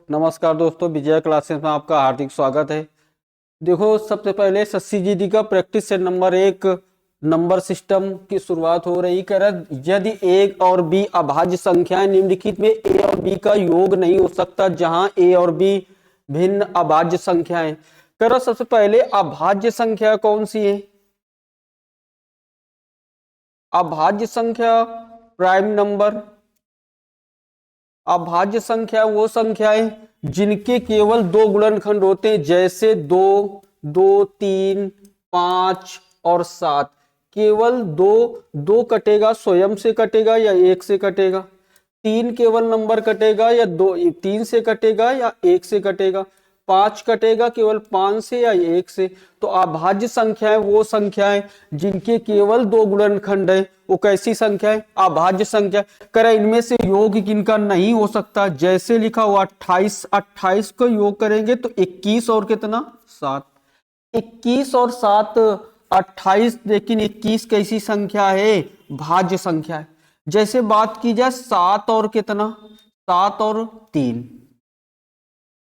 नमस्कार दोस्तों, विजय क्लासेस में आपका हार्दिक स्वागत है। देखो, सबसे पहले SSCGD का practice set number 1 number system की शुरुआत हो रही। कह रहा यदि ए और बी अभाज्य संख्याएं निम्नलिखित में ए और बी का योग नहीं हो सकता जहां ए और बी भिन्न अभाज्य संख्याएं। कह रहा सबसे पहले अभाज्य संख्या कौन सी है? अभाज्य संख्या प्राइम नंबर। अभाज्य संख्या वो संख्याएं जिनके केवल दो गुणनखंड होते हैं, जैसे 2, 2, 3, 5 और 7। केवल दो कटेगा, स्वयं से कटेगा या एक से कटेगा। 3 केवल नंबर कटेगा या 3 से कटेगा या एक से कटेगा। 5 कटेगा केवल 5 से या एक से। तो अभाज्य संख्याएं वो संख्याएं जिनके केवल दो गुणनखंड है, वो कैसी संख्या है? अभाज्य संख्या। करें इनमें से योग किनका नहीं हो सकता? जैसे लिखा हुआ 28, 28 को योग करेंगे तो 21 और कितना? 7। 21 और 7 28, लेकिन 21 कैसी संख्या है? भाज्य संख्या है। जैसे बात की जाए 7 और कितना? 7 और 3।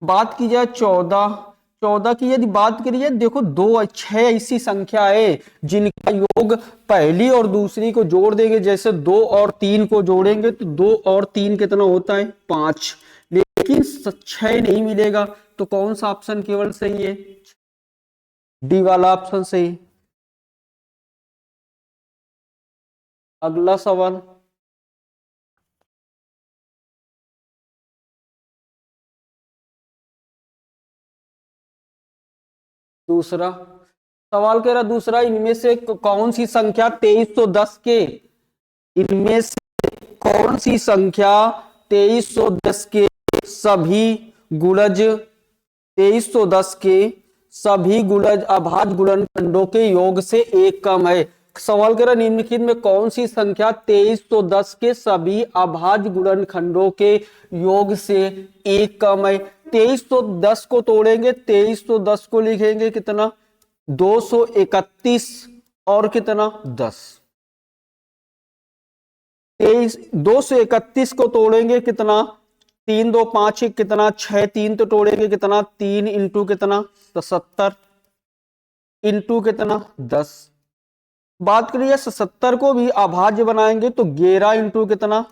बात की जाए 14, 14 की यदि बात करिए, देखो 2, 6 ऐसी संख्या है जिनका योग पहली और दूसरी को जोड़ देंगे। जैसे 2 और 3 को जोड़ेंगे तो 2 और 3 कितना होता है? 5। लेकिन 6 नहीं मिलेगा, तो कौन सा ऑप्शन केवल सही है? डी वाला ऑप्शन सही। अगला सवाल। दूसरा सवाल कह रहा, दूसरा, इनमें से कौन सी संख्या 2310 के इनमें से कौन सी संख्या 2310 के सभी गुणज 2310 के सभी गुणज अभाज्य गुणनखंडों के योग से एक कम है? सवाल कह रहा निम्नलिखित में कौन सी संख्या 2310 के सभी अभाज्य गुणनखंडों के योग से एक कम है? 2310 को तोड़ेंगे, 2310 को लिखेंगे कितना? 231 और कितना? 10। 231 को तोड़ेंगे कितना? 3, 2, 5, कितना? 6। 3 तो तोड़ेंगे कितना? 3 इंटू कितना? 70 इंटू कितना? 10। बात करिए 77 को भी अभाज्य बनाएंगे तो 11 इंटू कितना?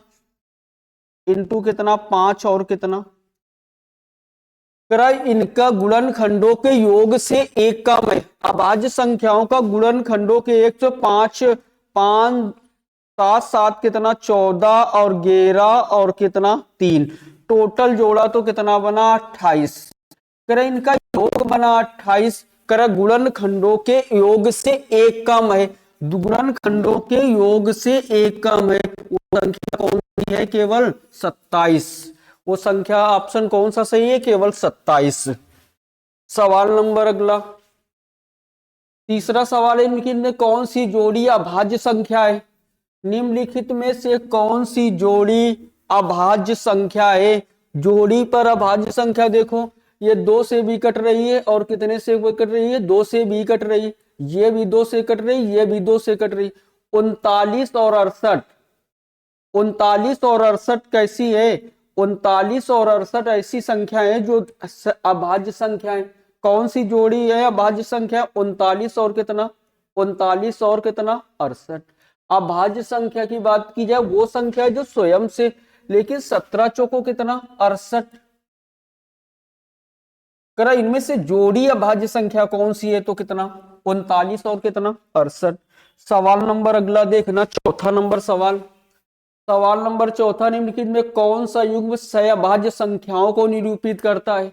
इंटू कितना? 5 और कितना? इनका गुणनखंडों के योग से एक कम है। अभाज्य संख्याओं का गुणनखंडों के 105, 5, 7, 7 कितना? 14 और 11 और कितना? 3। टोटल जोड़ा तो कितना बना? 28। करे इनका योग बना 28। करे गुणनखंडों के योग से एक कम है। गुणनखंडों के योग से एक कम है, वो संख्या कौन सी है? केवल 27। वो संख्या ऑप्शन कौन सा सही है? केवल 27। सवाल नंबर अगला। तीसरा सवाल है, इनकी कौन सी जोड़ी अभाज्य संख्या है? निम्नलिखित में से कौन सी जोड़ी अभाज्य संख्या है? जोड़ी पर अभाज्य संख्या देखो, ये 2 से भी कट रही है और कितने से कट रही है? 2 से भी कट रही। ये भी 2 से कट रही, ये भी 2 से कट रही। 39 और 68। 39 और 68 कैसी है? 39 और 68 ऐसी संख्याएं जो अभाज्य संख्याएं। कौन सी जोड़ी है अभाज्य संख्या? 39 और कितना? 39 और कितना? 68। अभाज्य संख्या की बात की जाए, वो संख्या है जो स्वयं से, लेकिन 17 चौको कितना? 68। करा इनमें से जोड़ी अभाज्य संख्या कौन सी है? तो कितना? 39 और कितना? 68। सवाल नंबर अगला देखना, चौथा नंबर सवाल। सवाल नंबर चौथा, निम्नलिखित में कौन सा युग्म सहअभाज्य संख्याओं को निरूपित करता है?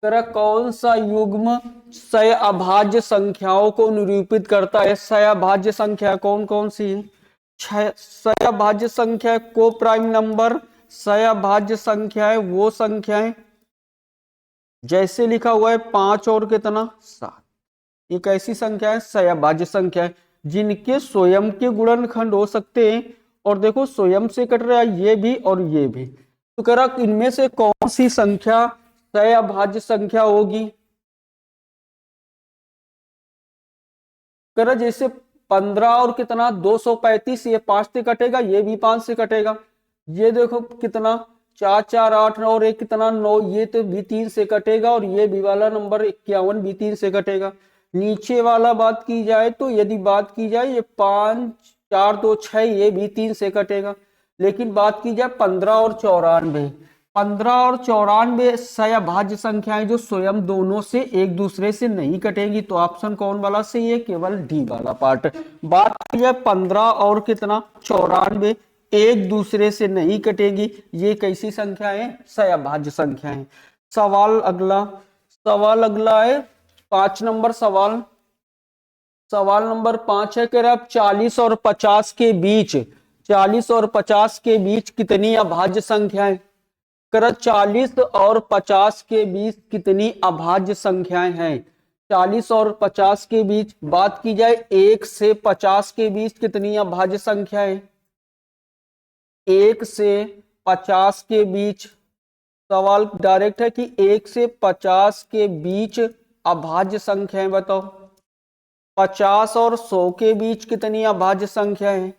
तरह कौन सा युग्म सहअभाज्य संख्याओं को निरूपित करता है? सहअभाज्य संख्या कौन कौन सी है? सहअभाज्य संख्या को प्राइम नंबर। सहअभाज्य संख्याएं वो संख्याएं जैसे लिखा हुआ है 5 और कितना? 7। एक ऐसी संख्या है सहअभाज्य संख्या है जिनके स्वयं के गुणनखंड हो सकते हैं। और देखो स्वयं से कट रहा है ये भी और ये भी। तो कह रहा इनमें से कौन सी संख्या सहअभाज्य संख्या होगी? कह रहा जैसे 15 और कितना? 235, ये 5 से कटेगा, ये भी 5 से कटेगा। ये देखो कितना? 4 4 8 और एक कितना 9, ये तो भी 3 से कटेगा और ये भी वाला नंबर 51 भी 3 से कटेगा। नीचे वाला बात की जाए तो यदि बात की जाए ये 5 4 2 6 ये भी 3 से कटेगा। लेकिन बात की जाए 15 और 94, 15 और 94 सहअभाज्य संख्याएं जो स्वयं दोनों से एक दूसरे से नहीं कटेगी, तो ऑप्शन कौन वाला सही है, केवल डी वाला पार्ट। बात की जाए 15 और कितना 94 एक दूसरे से नहीं कटेगी, ये कैसी संख्या है, सहअभाज्य संख्या है। सवाल अगला है 5 नंबर सवाल। सवाल नंबर 5 है कि अब 40 और 50 के बीच, 40 और 50 के बीच कितनी अभाज्य संख्याएं, कर 40 और 50 के बीच कितनी अभाज्य संख्याएं हैं। 40 और 50 के बीच बात की जाए 1 से 50 के बीच कितनी अभाज्य संख्याएं, 1 से 50 के बीच। सवाल डायरेक्ट है कि 1 से 50 के बीच अभाज्य संख्याएं बताओ। 50 और 100 के बीच कितनी अभाज्य संख्या है,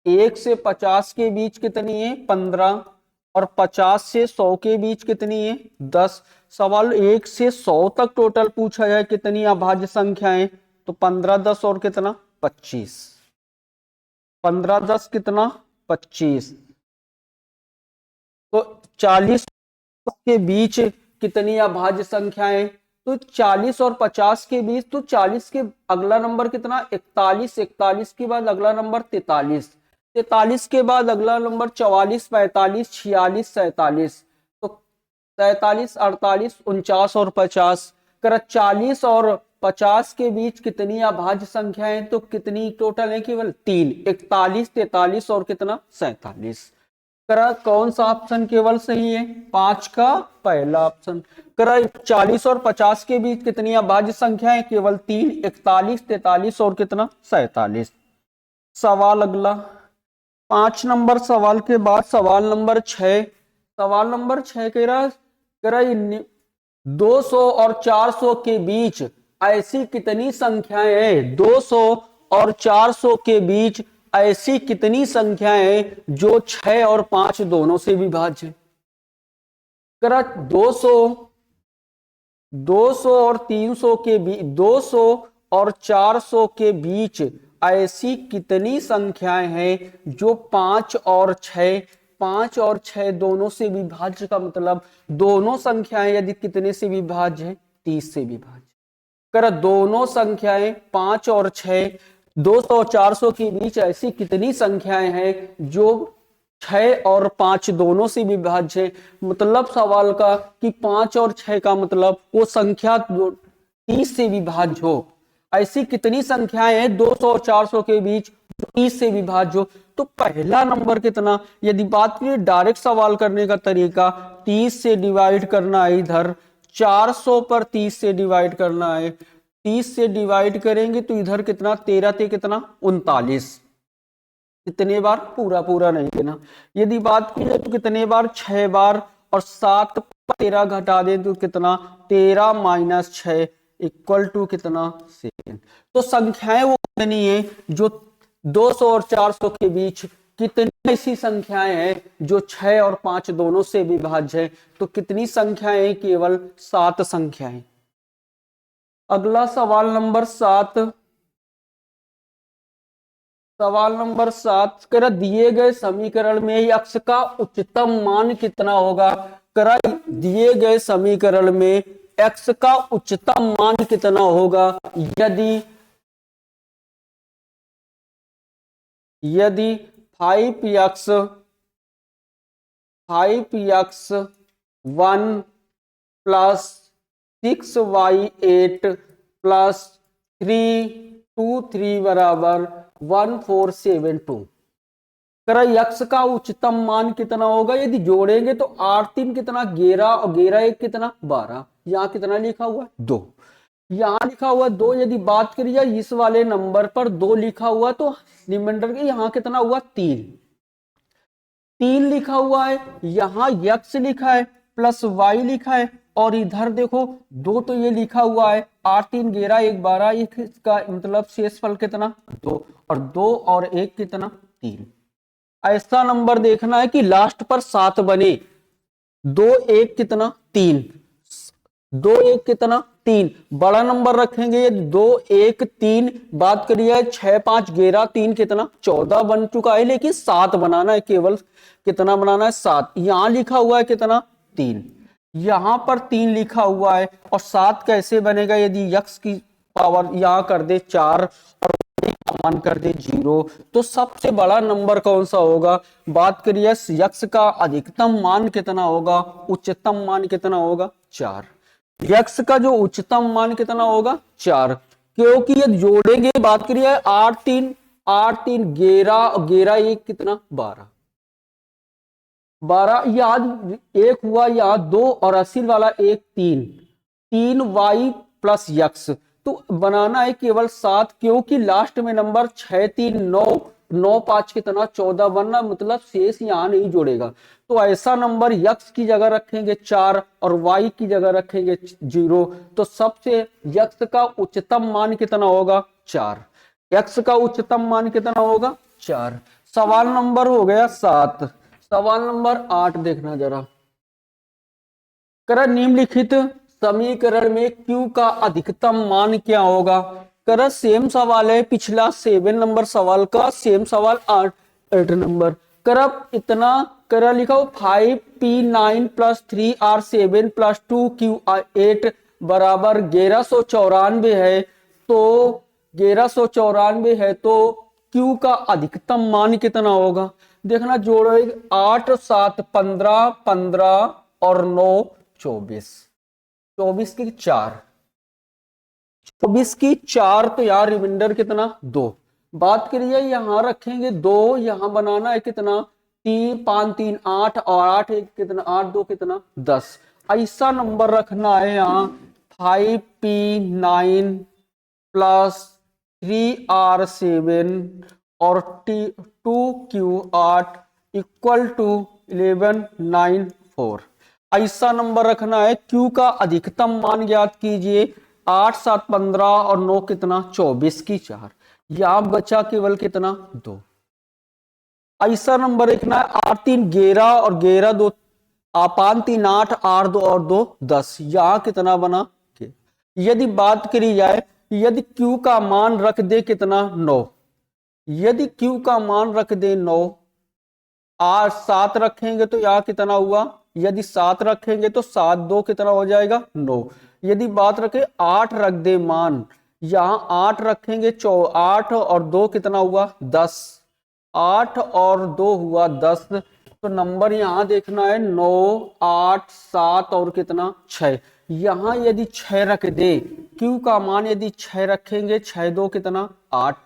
1 से 50 के बीच कितनी है 15 और 50 से 100 के बीच कितनी है 10। सवाल 1 से 100 तक टोटल पूछा जाए कितनी अभाज्य संख्याएं, तो 15 10 और कितना 25, 15 10 कितना 25। तो 40 के बीच कितनी अभाज्य संख्याएं, तो 40 और 50 के बीच, तो 40 के अगला नंबर कितना 41, 41 के बाद अगला नंबर 43, 43 के बाद अगला नंबर 44 45 46 47, तो 47 48 49 और 50 कर 40 और 50 के बीच कितनी अभाज्य संख्याएं, तो कितनी टोटल है, केवल 3, 41 43 और कितना 47। करा कौन सा ऑप्शन केवल सही है, 5 का पहला ऑप्शन। करा 40 और 50 के बीच कितनी अभाज्य संख्या है, केवल 3, 41 43 और कितना 47। सवाल अगला 5 नंबर सवाल के बाद सवाल नंबर 6। सवाल नंबर 6 कह रहा 200 और 400 के बीच ऐसी कितनी संख्याएं हैं, 200 और 400 के बीच ऐसी कितनी संख्याएं हैं जो 6 और 5 दोनों से विभाज्य है। करा 200 और 300 के बीच, 200 और 400 के बीच ऐसी कितनी संख्याएं हैं जो 5 और 6 दोनों से विभाज्य, का मतलब दोनों संख्याएं यदि कितने से विभाज्य है, 30 से विभाज्य। कर दोनों संख्याएं 5 और 6, 200 और 400 के बीच ऐसी कितनी संख्याएं हैं जो 6 और 5 दोनों से विभाज्य है। मतलब सवाल का कि 5 और 6 का मतलब वो संख्या 30 से विभाज्य हो। ऐसी कितनी संख्याएं हैं 200 और 400 के बीच 30 से विभाज्य हो। तो पहला नंबर कितना, यदि बात करें डायरेक्ट सवाल करने का तरीका, 30 से डिवाइड करना है, इधर 400 पर 30 से डिवाइड करना है, 30 से डिवाइड करेंगे तो इधर कितना 13 ते कितना 39, कितने बार पूरा नहीं लेना। यदि बात की जाए तो कितने बार 6 बार, और 7 पर 13 घटा दें तो कितना 13 माइनस 6 इक्वल टू कितना 7। तो संख्याएं वो कितनी है जो 200 और 400 के बीच कितनी ऐसी संख्याएं हैं जो 6 और 5 दोनों से विभाज्य है। तो कितनी संख्याएं, केवल 7 संख्याएं। अगला सवाल नंबर 7। सवाल नंबर 7 कर दिए गए समीकरण में x का उच्चतम मान कितना होगा। कर दिए गए समीकरण में x का उच्चतम मान कितना होगा यदि 5x 1 प्लस 6y8 प्लस 3 बराबर 1472। करा यक्स का उच्चतम मान कितना होगा, यदि जोड़ेंगे तो 8 3 कितना 11 और 11 1 कितना 12। यहाँ कितना लिखा हुआ है 2, यहाँ लिखा हुआ 2। यदि बात करिए इस वाले नंबर पर 2 लिखा हुआ तो रिमाइंडर के यहाँ कितना हुआ 3 लिखा हुआ है, यहाँ यक्स लिखा है प्लस वाई लिखा है, और इधर देखो 2 तो ये लिखा हुआ है 8 3 11 1 12, इसका मतलब शेषफल कितना 2, और 2 और 1 कितना 3। ऐसा नंबर देखना है कि लास्ट पर 7 बने। 2 1 कितना 3, 2 1 कितना 3, बड़ा नंबर रखेंगे 2 1 3। बात करिए 6 5 11 3 कितना 14 बन चुका है, लेकिन 7 बनाना है केवल। कितना बनाना है 7। यहां लिखा हुआ है कितना 3, यहां पर 3 लिखा हुआ है। और 7 कैसे बनेगा, यदि यक्स की पावर यहां कर दे 4 और मान कर दे 0, तो सबसे बड़ा नंबर कौन सा होगा। बात करिए यक्स का अधिकतम मान कितना होगा, उच्चतम मान कितना होगा 4। यक्स का जो उच्चतम मान कितना होगा 4, क्योंकि ये जोड़ेंगे। बात करिए 8 3 11, 11 1 कितना 12, 12 याद एक हुआ, यहाँ 2 और अस्सी वाला 1 3, 3y प्लस यक्स। तो बनाना है केवल 7, क्योंकि लास्ट में नंबर 6 3 9, 9 5 कितना 14 बनना, मतलब शेष यहाँ नहीं जोड़ेगा। तो ऐसा नंबर यक्स की जगह रखेंगे 4 और y की जगह रखेंगे 0। तो सबसे यक्स का उच्चतम मान कितना होगा 4। यक्स का उच्चतम मान कितना होगा 4। सवाल नंबर हो गया 7। सवाल नंबर 8 देखना जरा। कर निम्नलिखित समीकरण में Q का अधिकतम मान क्या होगा। कर सेम सवाल है, पिछला 7 नंबर सवाल का सेम सवाल 8 नंबर। कर इतना कर लिखा हो 5P9 plus 3R7 plus 2Q8 बराबर 1194 है। तो 1194 है तो Q का अधिकतम मान कितना होगा। देखना जोड़ो 8 7 15 15 और 9 24, 24 की 4, 24 की 4, तो यार रिमाइंडर कितना 2। बात करिए यहां रखेंगे 2, यहां बनाना है कितना 3 5 3 8 और 8 1 कितना 8 2 कितना 10। ऐसा नंबर रखना है यहाँ 5P9 प्लस 3R7 और 2Q8 इक्वल टू 1194। ऐसा नंबर रखना है। Q का अधिकतम मान ज्ञात कीजिए। 8 7 15 और 9 कितना 24 की 4, यहां बचा केवल कितना 2। ऐसा नंबर लिखना है 8 3 11 और 11 2 5 3 8 8 2 और 2 10, यहां कितना बना। यदि बात करी जाए, यदि Q का मान रख दे कितना 9, यदि Q का मान रख दे 9, 8 7 रखेंगे तो यहाँ कितना हुआ। यदि 7 रखेंगे तो 7 2 कितना हो जाएगा 9। यदि बात रखे 8 रख दे मान, यहाँ 8 रखेंगे 8 और 2 कितना हुआ 10, 8 और 2 हुआ 10। तो नंबर यहाँ देखना है 9 8 7 और कितना 6। यहाँ यदि 6 रख दे, Q का मान यदि 6 रखेंगे 6 2 कितना 8।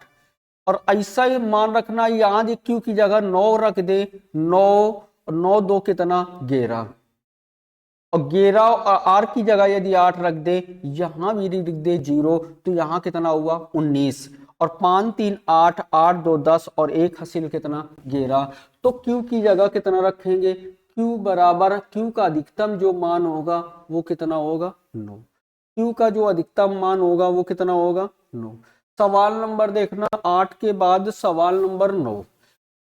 और ऐसा ही मान रखना यहां दे Q की जगह 9 रख दे, 9 9 2 कितना 11 और 11 और R की जगह यदि 8 रख दे, यहां भी लिख दे 0, तो यहां कितना हुआ 19 और 5 3 8 8 2 10 और 1 हासिल कितना 11। तो Q की जगह कितना रखेंगे, Q बराबर Q का अधिकतम जो मान होगा वो कितना होगा 9। Q का जो अधिकतम मान होगा वो कितना होगा 9। सवाल नंबर देखना 8 के बाद सवाल नंबर 9।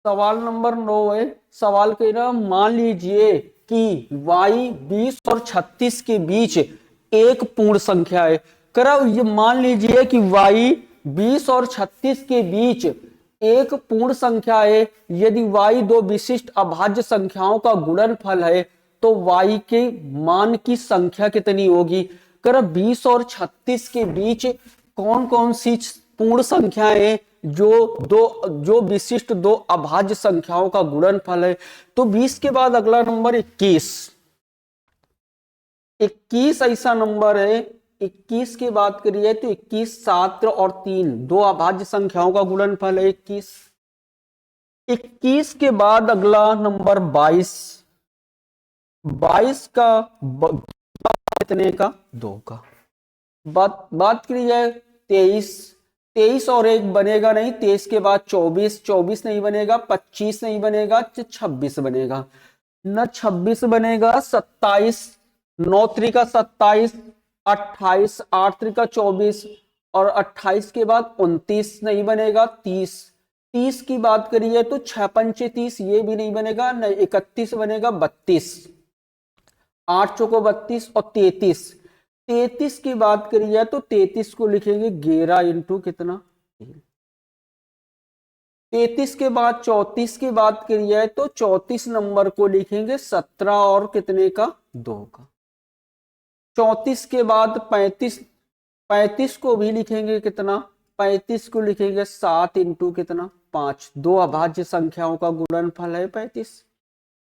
सवाल नंबर 9 है। सवाल कह रहा मान लीजिए कि y 20 और 36 के बीच एक पूर्ण संख्या है। करा ये मान लीजिए कि y 20 और 36 के बीच एक पूर्ण संख्या है। यदि y दो विशिष्ट अभाज्य संख्याओं का गुणनफल है तो y के मान की संख्या कितनी होगी। कर 20 और 36 के बीच कौन कौन सी पूर्ण संख्याएं जो विशिष्ट दो अभाज्य संख्याओं का गुणनफल है। तो 20 के बाद अगला नंबर 21, 21 ऐसा नंबर है। 21 की बात करिए तो 21 7 और 3 दो अभाज्य संख्याओं का गुणनफल है 21। 21 के बाद अगला नंबर 22, 22 का कितने का 2 का। बात करी जाए 23, 23 और 1 बनेगा नहीं। 23 के बाद 24, 24 नहीं बनेगा, 25 नहीं बनेगा, 26 बनेगा न 26 बनेगा। 27, 9 त्रिका 27, 28, 8 त्रिका 24 और 28 के बाद 29 नहीं बनेगा, 30 30 की बात करिए तो 6 पंचे 30, ये भी नहीं बनेगा, नहीं 31 बनेगा, 32, 8 चौको 32 और 33, 33 की बात करिए तो 33 को लिखेंगे 11 इंटू कितना 33 के बाद 34 की बात करिए तो 34 नंबर को लिखेंगे 17 और कितने का 2 का। 34 के बाद 35, 35 को भी लिखेंगे कितना, 35 को लिखेंगे 7 इंटू कितना 5, दो अभाज्य संख्याओं का गुणनफल है 35।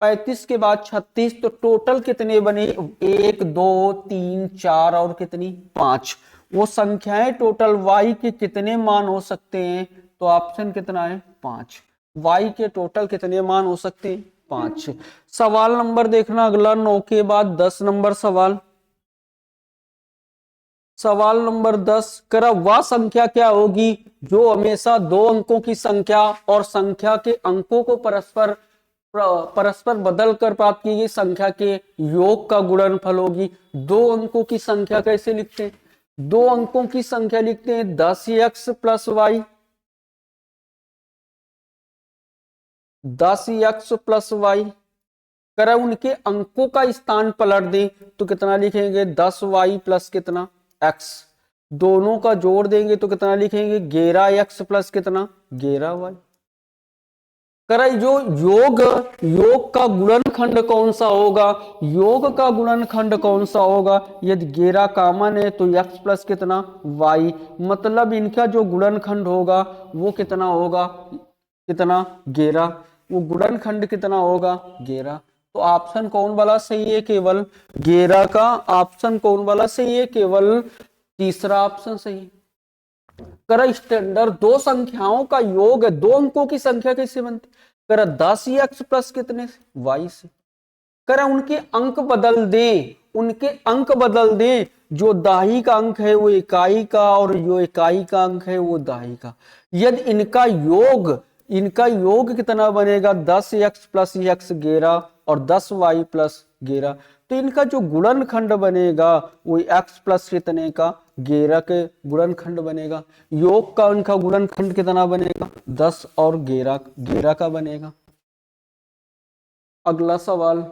35 के बाद 36, तो टोटल कितने बने 1 2 3 4 और कितनी 5, वो संख्याएं टोटल y के कितने मान हो सकते हैं, तो ऑप्शन कितना है 5, y के टोटल कितने मान हो सकते हैं 5। सवाल नंबर देखना अगला 9 के बाद 10 नंबर सवाल। सवाल नंबर 10, करा वह संख्या क्या होगी जो हमेशा दो अंकों की संख्या और संख्या के अंकों को परस्पर बदल कर प्राप्त की गई संख्या के योग का गुणनफल होगी। दो अंकों की संख्या कैसे लिखते हैं, दो अंकों की संख्या लिखते हैं 10x plus Y, 10x plus Y, करा उनके अंकों का स्थान पलट दें तो कितना लिखेंगे 10y प्लस कितना x, दोनों का जोड़ देंगे तो कितना लिखेंगे 11x प्लस कितना 11y। करा जो योग का गुणनखंड कौन सा होगा, योग का गुणनखंड कौन सा होगा, यदि 11 कॉमन है तो x प्लस कितना y, मतलब इनका जो गुणनखंड होगा वो कितना होगा, कितना 11, वो गुणनखंड कितना होगा 11। तो ऑप्शन कौन वाला सही है, केवल 11 का ऑप्शन कौन वाला सही है, केवल तीसरा ऑप्शन सही है। करा स्टैंडर्ड दो संख्याओं का योग है, दो अंकों की संख्या कैसे बनती, करा 10x प्लस कितने से y से, करा उनके अंक बदल दें, उनके अंक बदल दें, जो दाही का अंक है वो इकाई का और जो इकाई का अंक है वो दाही का, यदि इनका योग कितना बनेगा 10x प्लस x 11 और 10y प्लस 11, तो इनका जो गुणनखंड बनेगा वो x प्लस कितने का 11 के गुणनखंड बनेगा। योग का उनका गुणनखंड कितना बनेगा 10 और 11 का बनेगा। अगला सवाल,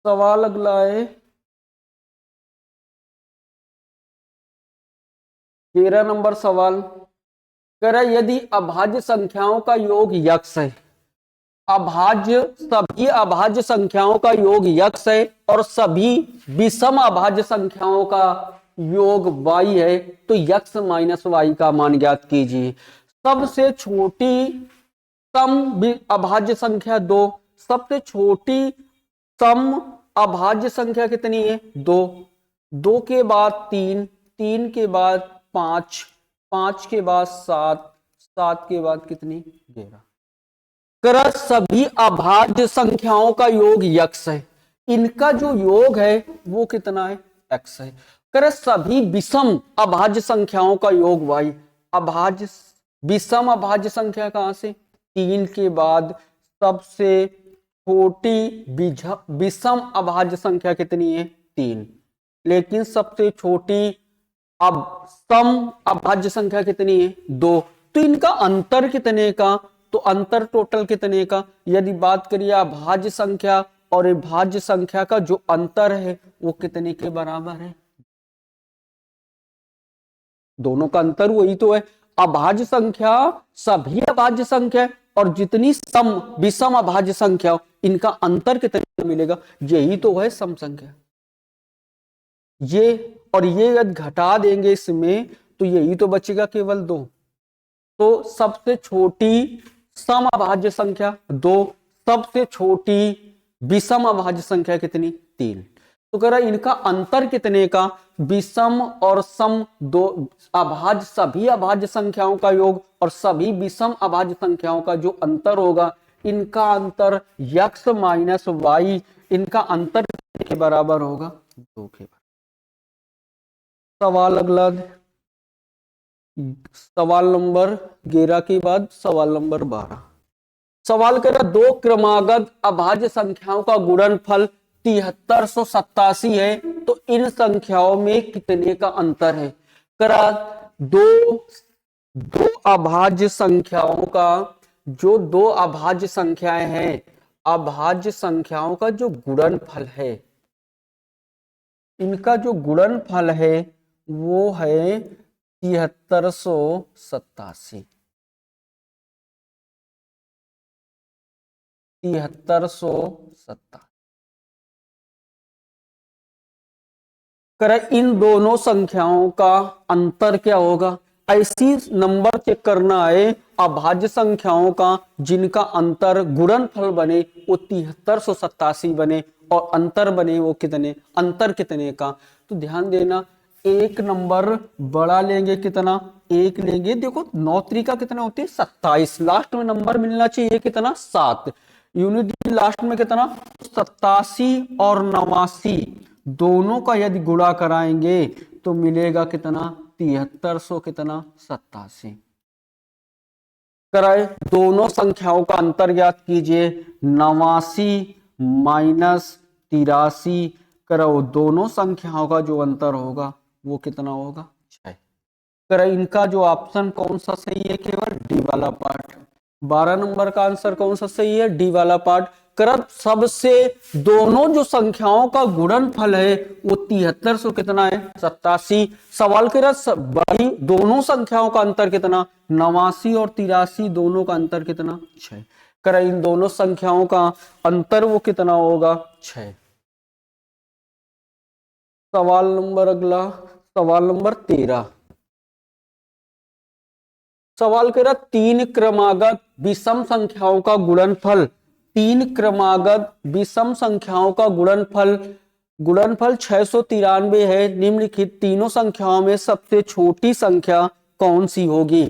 सवाल अगला है 13 नंबर सवाल, कह रहा यदि अभाज्य संख्याओं का योग यक्स है, सभी अभाज्य संख्याओं का योग यक्स है और सभी विषम अभाज्य संख्याओं का योग y है, तो यक्स माइनस वाई का मान ज्ञात कीजिए। सबसे छोटी सम अभाज्य संख्या 2, सबसे छोटी सम अभाज्य संख्या कितनी है 2, 2 के बाद 3, 3 के बाद 5, 5 के बाद 7, 7 के बाद कितनी 11। कर सभी अभाज्य संख्याओं का योग यक्स है, इनका जो योग है वो कितना है x है। कर सभी विषम अभाज्य संख्याओं का योग y, अभाज्य विषम अभाज्य संख्या कहां से 3 के बाद सबसे छोटी विषम अभाज्य संख्या कितनी है 3, लेकिन सबसे छोटी अब सम अभाज्य संख्या कितनी है 2, तो इनका अंतर कितने का, तो अंतर टोटल कितने का, यदि बात करिए अभाज्य संख्या और अभाज्य संख्या का जो अंतर है वो कितने के बराबर है, दोनों का अंतर वही तो है। अभाज्य संख्या सभी अभाज्य संख्या और जितनी सम विषम अभाज्य संख्या इनका अंतर कितना मिलेगा, यही तो है सम संख्या। ये और ये यदि घटा देंगे इसमें तो यही तो बचेगा केवल 2, तो सबसे छोटी सम अभाज्य संख्या 2, सबसे छोटी विषम अभाज्य संख्या कितनी 3, तो कह रहा इनका अंतर कितने का, विषम और सम दो अभाज्य सभी अभाज्य संख्याओं का योग और सभी विषम अभाज्य संख्याओं का जो अंतर होगा, इनका अंतर x माइनस वाई, इनका अंतर के बराबर होगा 2 के बराबर। सवाल अगला, सवाल नंबर 11 के बाद सवाल नंबर 12। सवाल कर रहा दो क्रमागत अभाज्य संख्याओं का गुणनफल 7387 है, तो इन संख्याओं में कितने का अंतर है। करा दो दो अभाज्य संख्याओं का, जो दो अभाज्य संख्याएं हैं, अभाज्य संख्याओं का जो गुणनफल है, इनका जो गुणनफल है वो है 7387। 7387। इन दोनों संख्याओं का अंतर क्या होगा? ऐसी नंबर चेक करना है अभाज्य संख्याओं का जिनका अंतर गुणनफल बने वो 7387 बने, और अंतर बने वो कितने, अंतर कितने का। तो ध्यान देना, एक नंबर बड़ा लेंगे कितना, एक लेंगे, देखो 9 त्रिका कितना होती है 27, लास्ट में नंबर मिलना चाहिए कितना 7, यूनिट लास्ट में कितना 87 और 89, दोनों का यदि गुणा कराएंगे तो मिलेगा कितना 7300 कितना 87। कराए दोनों संख्याओं का अंतर ज्ञात कीजिए, 89 माइनस 83, करो दोनों संख्याओं का जो अंतर होगा वो कितना होगा 6। करो इनका जो ऑप्शन कौन सा सही है, केवल डी वाला पार्ट। 12 नंबर का आंसर कौन सा सही है, डी वाला पार्ट। करब सबसे दोनों जो संख्याओं का गुणनफल है वो 7300 कितना है 87। सवाल कर बड़ी दोनों संख्याओं का अंतर कितना, 89 और 83, दोनों का अंतर कितना 6। कर इन दोनों संख्याओं का अंतर वो कितना होगा 6। सवाल नंबर अगला, सवाल नंबर 13। सवाल कह रहा 3 क्रमागत विषम संख्याओं का गुणनफल, 3 क्रमागत विषम संख्याओं का गुणनफल, गुणनफल 693 है। निम्नलिखित तीनों संख्याओं में सबसे छोटी संख्या कौन सी होगी?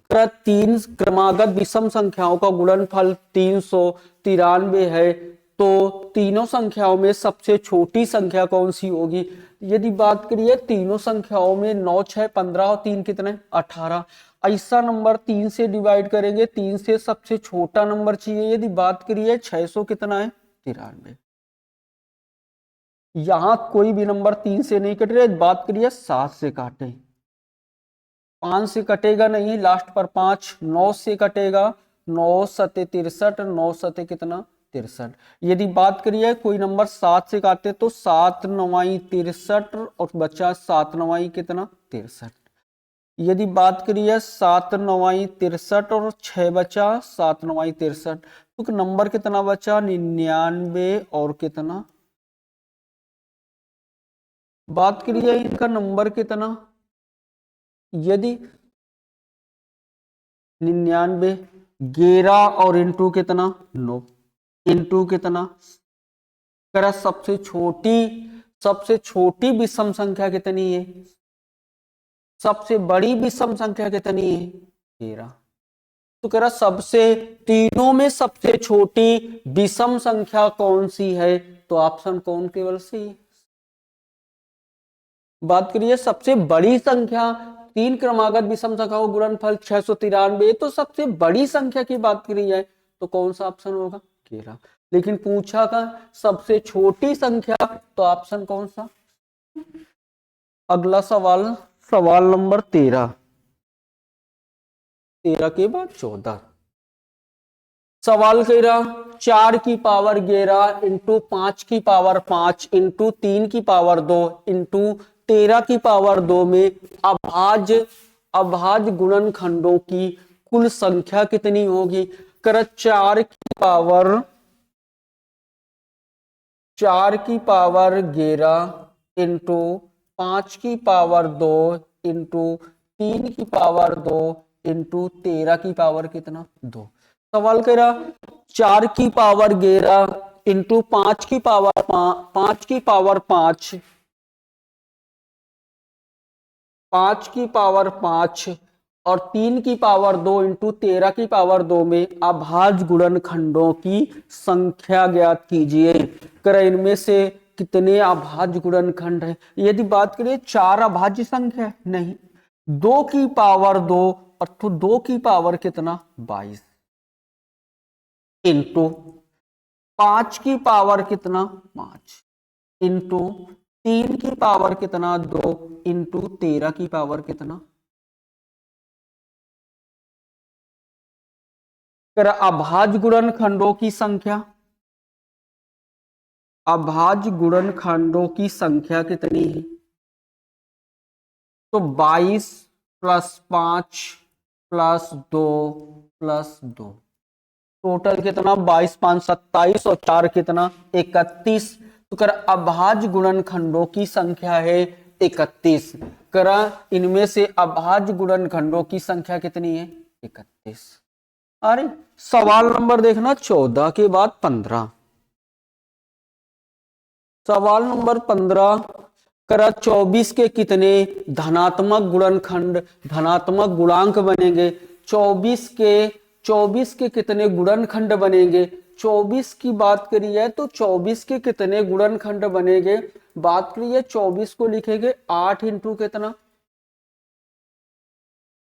3 क्रमागत विषम संख्याओं का गुणनफल 393 है, तो तीनों संख्याओं में सबसे छोटी संख्या कौन सी होगी? यदि बात करिए तीनों संख्याओं में 9 6 15 और 3 कितने 18, ऐसा नंबर 3 से डिवाइड करेंगे, 3 से सबसे छोटा नंबर चाहिए। यदि बात करिए 600 कितना है 93, यहां कोई भी नंबर 3 से नहीं कट रहे, बात करिए 7 से काटे, 5 से कटेगा नहीं, लास्ट पर 5, 9 से कटेगा, 9 सते 63, 9 सते कितना 63। यदि बात करिए कोई नंबर 7 से काटे तो 7 9 63 और बचा 7 9 कितना 63। यदि बात करिए 7 9 63 और 6 बचा 7 9 63, तो नंबर कितना बचा 99 और कितना, बात करिए इनका नंबर कितना, यदि 99 11 और इंटू कितना 9, इंटू कितना करा, सबसे छोटी विषम संख्या कितनी है, सबसे बड़ी विषम संख्या कितनी है 13। तो कह रहा सबसे तीनों में सबसे छोटी विषम संख्या कौन सी है, तो ऑप्शन कौन केवल सी। बात करिए सबसे बड़ी संख्या, 3 क्रमागत विषम संख्या का गुणनफल 693, तो सबसे बड़ी संख्या की बात करी जाए तो कौन सा ऑप्शन होगा 13। लेकिन पूछा का सबसे छोटी संख्या, तो ऑप्शन कौन सा। अगला सवाल, सवाल नंबर 13 के बाद 14। सवाल कह रहा 4 की पावर 11 इंटू 5 की पावर 5 इंटू 3 की पावर 2 इंटू 13 की पावर 2 में अभाज्य गुणनखंडों की कुल संख्या कितनी होगी। कर 4 की पावर 11 इंटू 5 की पावर 2 इंटू 3 की पावर 2 इंटू 13 की पावर कितना 2। सवाल कह रहा 4 की पावर 11 इंटू 5 की पावर 5 की पावर 5 5 की पावर 5 और 3 की पावर 2 इंटू 13 की पावर 2 में अभाज्य गुणनखंडों की संख्या ज्ञात कीजिए। कर इनमें से कितने अभाज्य गुणनखंड है। यदि बात करें 4 अभाज्य संख्या नहीं, 2 की पावर 2 और तो 2 की पावर कितना 22 इंटू 5 की पावर कितना 5 इंटू 3 की पावर कितना 2 इंटू 13 की पावर कितना कर अभाज्य गुणनखंडों की संख्या, अभाज्य गुणनखंडों की संख्या कितनी है? तो 22 + 5 + 2 + 2, टोटल कितना? 22 5 27 और 4 कितना? 31। तो कर अभाज्य गुणनखंडों की संख्या है 31। करा इनमें से अभाज्य गुणनखंडों की संख्या कितनी है? 31। अरे सवाल नंबर देखना 14 के बाद 15। सवाल नंबर 15 करा 24 के कितने धनात्मक गुणनखंड, धनात्मक गुणांक बनेंगे? 24 के कितने गुणनखंड बनेंगे? 24 की बात करिए तो 24 के कितने गुणनखंड बनेंगे? बात करिए 24 को लिखेंगे 8 इंटू कितना?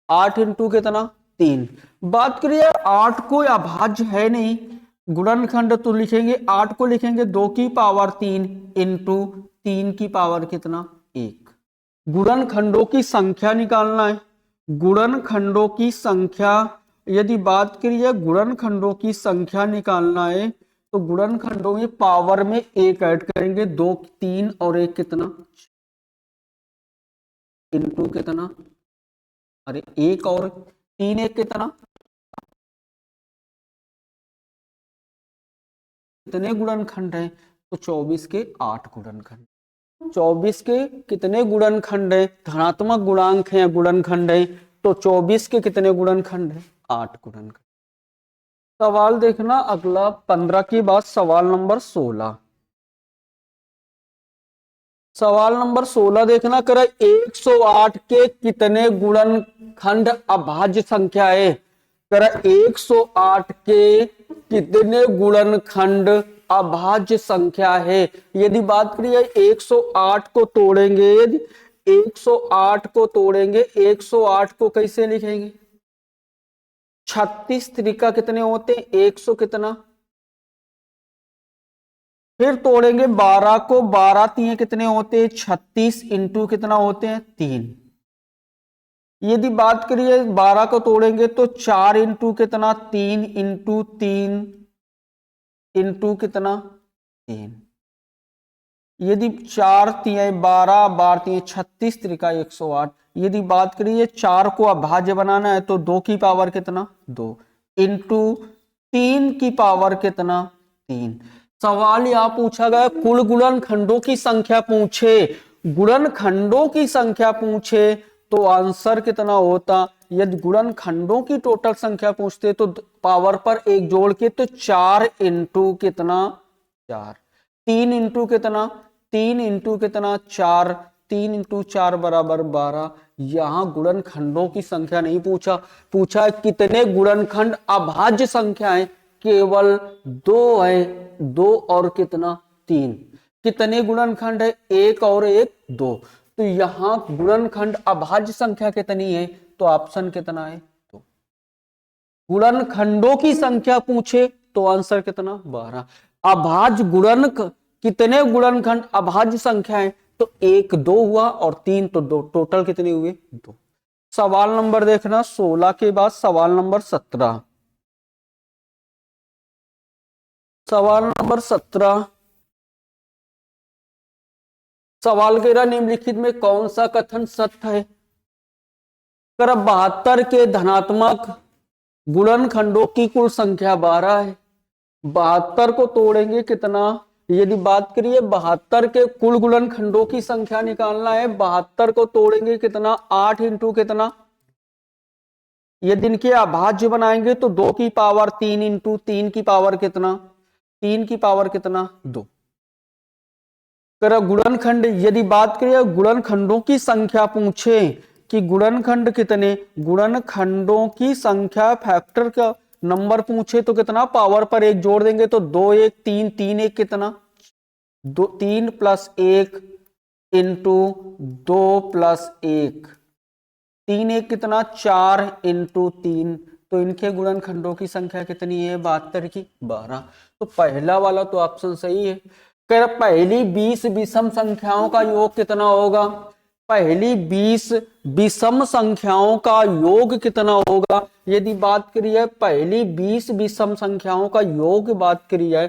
8 इंटू कितना? 3। बात करिए 8 कोई अभाज्य है नहीं, गुणनखंड तो लिखेंगे 8 को लिखेंगे 2 की पावर 3 इंटू 3 की पावर कितना? 1। गुणनखंडों की संख्या निकालना है। गुणनखंडों की संख्या यदि बात करिए गुणनखंडों की संख्या निकालना है तो गुणनखंडों में पावर में 1 ऐड करेंगे, 2 3 और 1 कितना? इंटू कितना? अरे 1 और 3 1 कितना? कितने गुणनखंड है? तो 24 के 8 गुणनखंड। 24 के कितने गुणनखंड है? धनात्मक गुणांक है, गुणनखंड है, तो 24 के कितने गुणनखंड है? 8 गुणनखंड। सवाल देखना अगला 15 के बाद सवाल नंबर 16। सवाल नंबर 16 देखना करे 108 के कितने गुणनखंड अभाज्य संख्या है? करे 108 के कितने गुणनखंड अभाज्य संख्या है? यदि बात करिए 108 को तोड़ेंगे, यदि 108 को तोड़ेंगे, 108 को कैसे लिखेंगे? 36 त्रिका कितने होते हैं? 100 कितना? फिर तोड़ेंगे 12 को, 12 तीन कितने होते हैं? 36 इंटू कितना होते हैं? 3। यदि बात करिए 12 को तोड़ेंगे तो 4 इंटू कितना? 3 इंटू 3 इंटू कितना? 3। यदि 4 तीन 12, 12 तीन 36 त्रिका 108। यदि बात करिए 4 को अभाज्य बनाना है तो 2 की पावर कितना? 2 इंटू 3 की पावर कितना? 3। सवाल यहां पूछा गया कुल गुणनखंडों की संख्या पूछे, गुणनखंडों की संख्या पूछे तो आंसर कितना होता? यदि गुणनखंडों की टोटल संख्या पूछते तो पावर पर 1 जोड़ के तो 4 इंटू कितना? 4। 3 इंटू कितना? 3 इंटू कितना? 4। 3 इंटू 4 बराबर 12। यहां गुणनखंडों की संख्या नहीं पूछा, पूछा कितने गुणनखंड अभाज्य संख्या है? केवल 2 है, 2 और कितना? 3। कितने गुणनखंड है? 1 और 1 2। तो यहां गुणनखंड अभाज्य संख्या कितनी है? तो ऑप्शन कितना है? तो गुणनखंडों की संख्या पूछे तो आंसर कितना? 12। अभाज्य गुणन कितने गुणनखंड अभाज्य संख्या है? तो 1 2 हुआ और 3 तो 2, टोटल कितने हुए? 2। सवाल नंबर देखना 16 के बाद सवाल नंबर 17। सवाल नंबर 17 सवाल कह रहा निम्नलिखित में कौन सा कथन सत्य है? कर 72 के धनात्मक गुणनखंडों की कुल संख्या 12 है। 72 को तोड़ेंगे कितना? यदि बात करिए 72 के कुल गुणनखंडों की संख्या निकालना है, 72 को तोड़ेंगे कितना? 8 इंटू कितना? यदि इनके अभाज्य बनाएंगे तो 2 की पावर 3 इंटू 3 की पावर कितना? 3 की पावर कितना? 2। कर गुणनखंड यदि बात करिए गुणनखंडों की संख्या पूछे कि गुणनखंड कितने, गुणनखंडों की संख्या फैक्टर का नंबर पूछे तो कितना? पावर पर 1 जोड़ देंगे तो 2 1 3 3 1 कितना? 2 3 + 1 इंटू 2 + 1 3 1 कितना? 4 इंटू 3। तो इनके गुणनखंडों की संख्या कितनी है? 72 की 12। तो पहला वाला तो ऑप्शन सही है। कह पहली 20 विषम संख्याओं का योग कितना होगा? पहली 20 विषम संख्याओं का योग कितना होगा? यदि बात करी है पहली 20 विषम संख्याओं का योग, बात करी है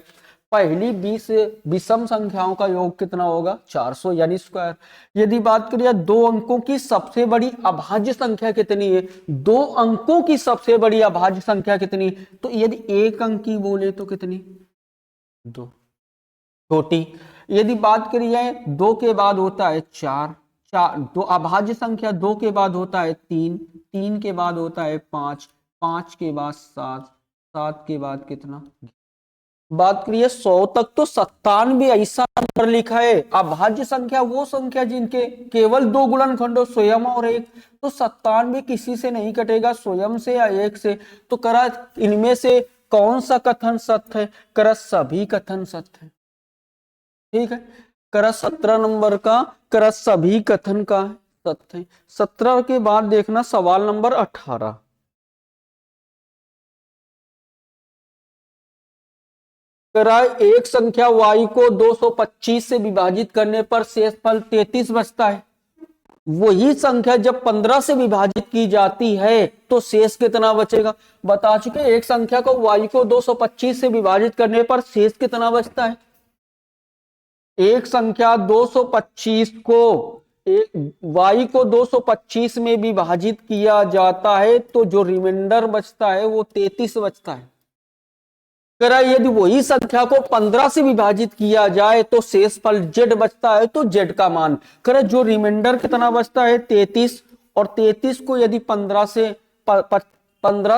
पहली 20 विषम संख्याओं का योग कितना होगा? 400 यानी स्क्वायर। यदि बात करिए दो अंकों की सबसे बड़ी अभाज्य संख्या कितनी है? दो अंकों की सबसे बड़ी अभाज्य संख्या कितनी? तो यदि एक अंक की बोले तो कितनी? 2, छोटी। यदि बात करी जाए 2 के बाद होता है 4, दो अभाज्य संख्या 2 के बाद होता है 3, 3 के बाद होता है 5, 5 के बाद 7, 7 के बाद कितना? बात करिए 100 तक तो 97 ऐसा नंबर लिखा है। अभाज्य संख्या वो संख्या जिनके केवल 2 गुणनखंडों स्वयं और एक, तो 97 किसी से नहीं कटेगा, स्वयं से या एक से। तो करा इनमें से कौन सा कथन सत्य है? करा सभी कथन सत्य है। ठीक है, करा 17 नंबर का करा सभी कथन का सत्य है। 17 के बाद देखना सवाल नंबर 18। करा एक संख्या y को 225 से विभाजित करने पर शेषफल 33 बचता है। वही संख्या जब 15 से विभाजित की जाती है तो शेष कितना बचेगा? बता चुके, एक संख्या को y को 225 से विभाजित करने पर शेष कितना बचता है? एक संख्या 225 को y को 225 में विभाजित किया जाता है तो जो रिमाइंडर बचता है वो 33 बचता है। करा यदि वही संख्या को 15 से विभाजित किया जाए तो शेषफल z बचता है, तो z का मान करा जो रिमाइंडर कितना बचता है? 33। और 33 को यदि 15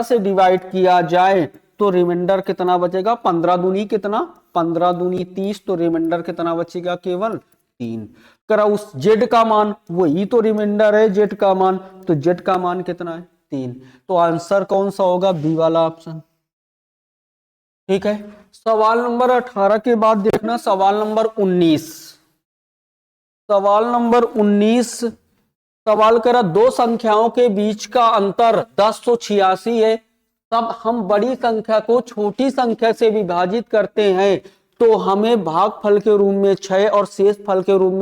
से डिवाइड किया जाए तो रिमाइंडर कितना बचेगा? 15 दूनी कितना? 15 दूनी 30, तो रिमाइंडर कितना बचेगा? केवल 3। करा उस z का मान, वही तो रिमाइंडर है z का मान, तो z का मान कितना है? 3। तो आंसर कौन सा होगा? बी वाला ऑप्शन। ठीक है, सवाल नंबर 18 के बाद देखना सवाल नंबर 19। सवाल नंबर 19 सवाल करा दो संख्याओं के बीच का अंतर 1086 है, तब हम बड़ी संख्या को छोटी संख्या से विभाजित करते हैं तो हमें भागफल के रूप में 6 और शेषफल के रूप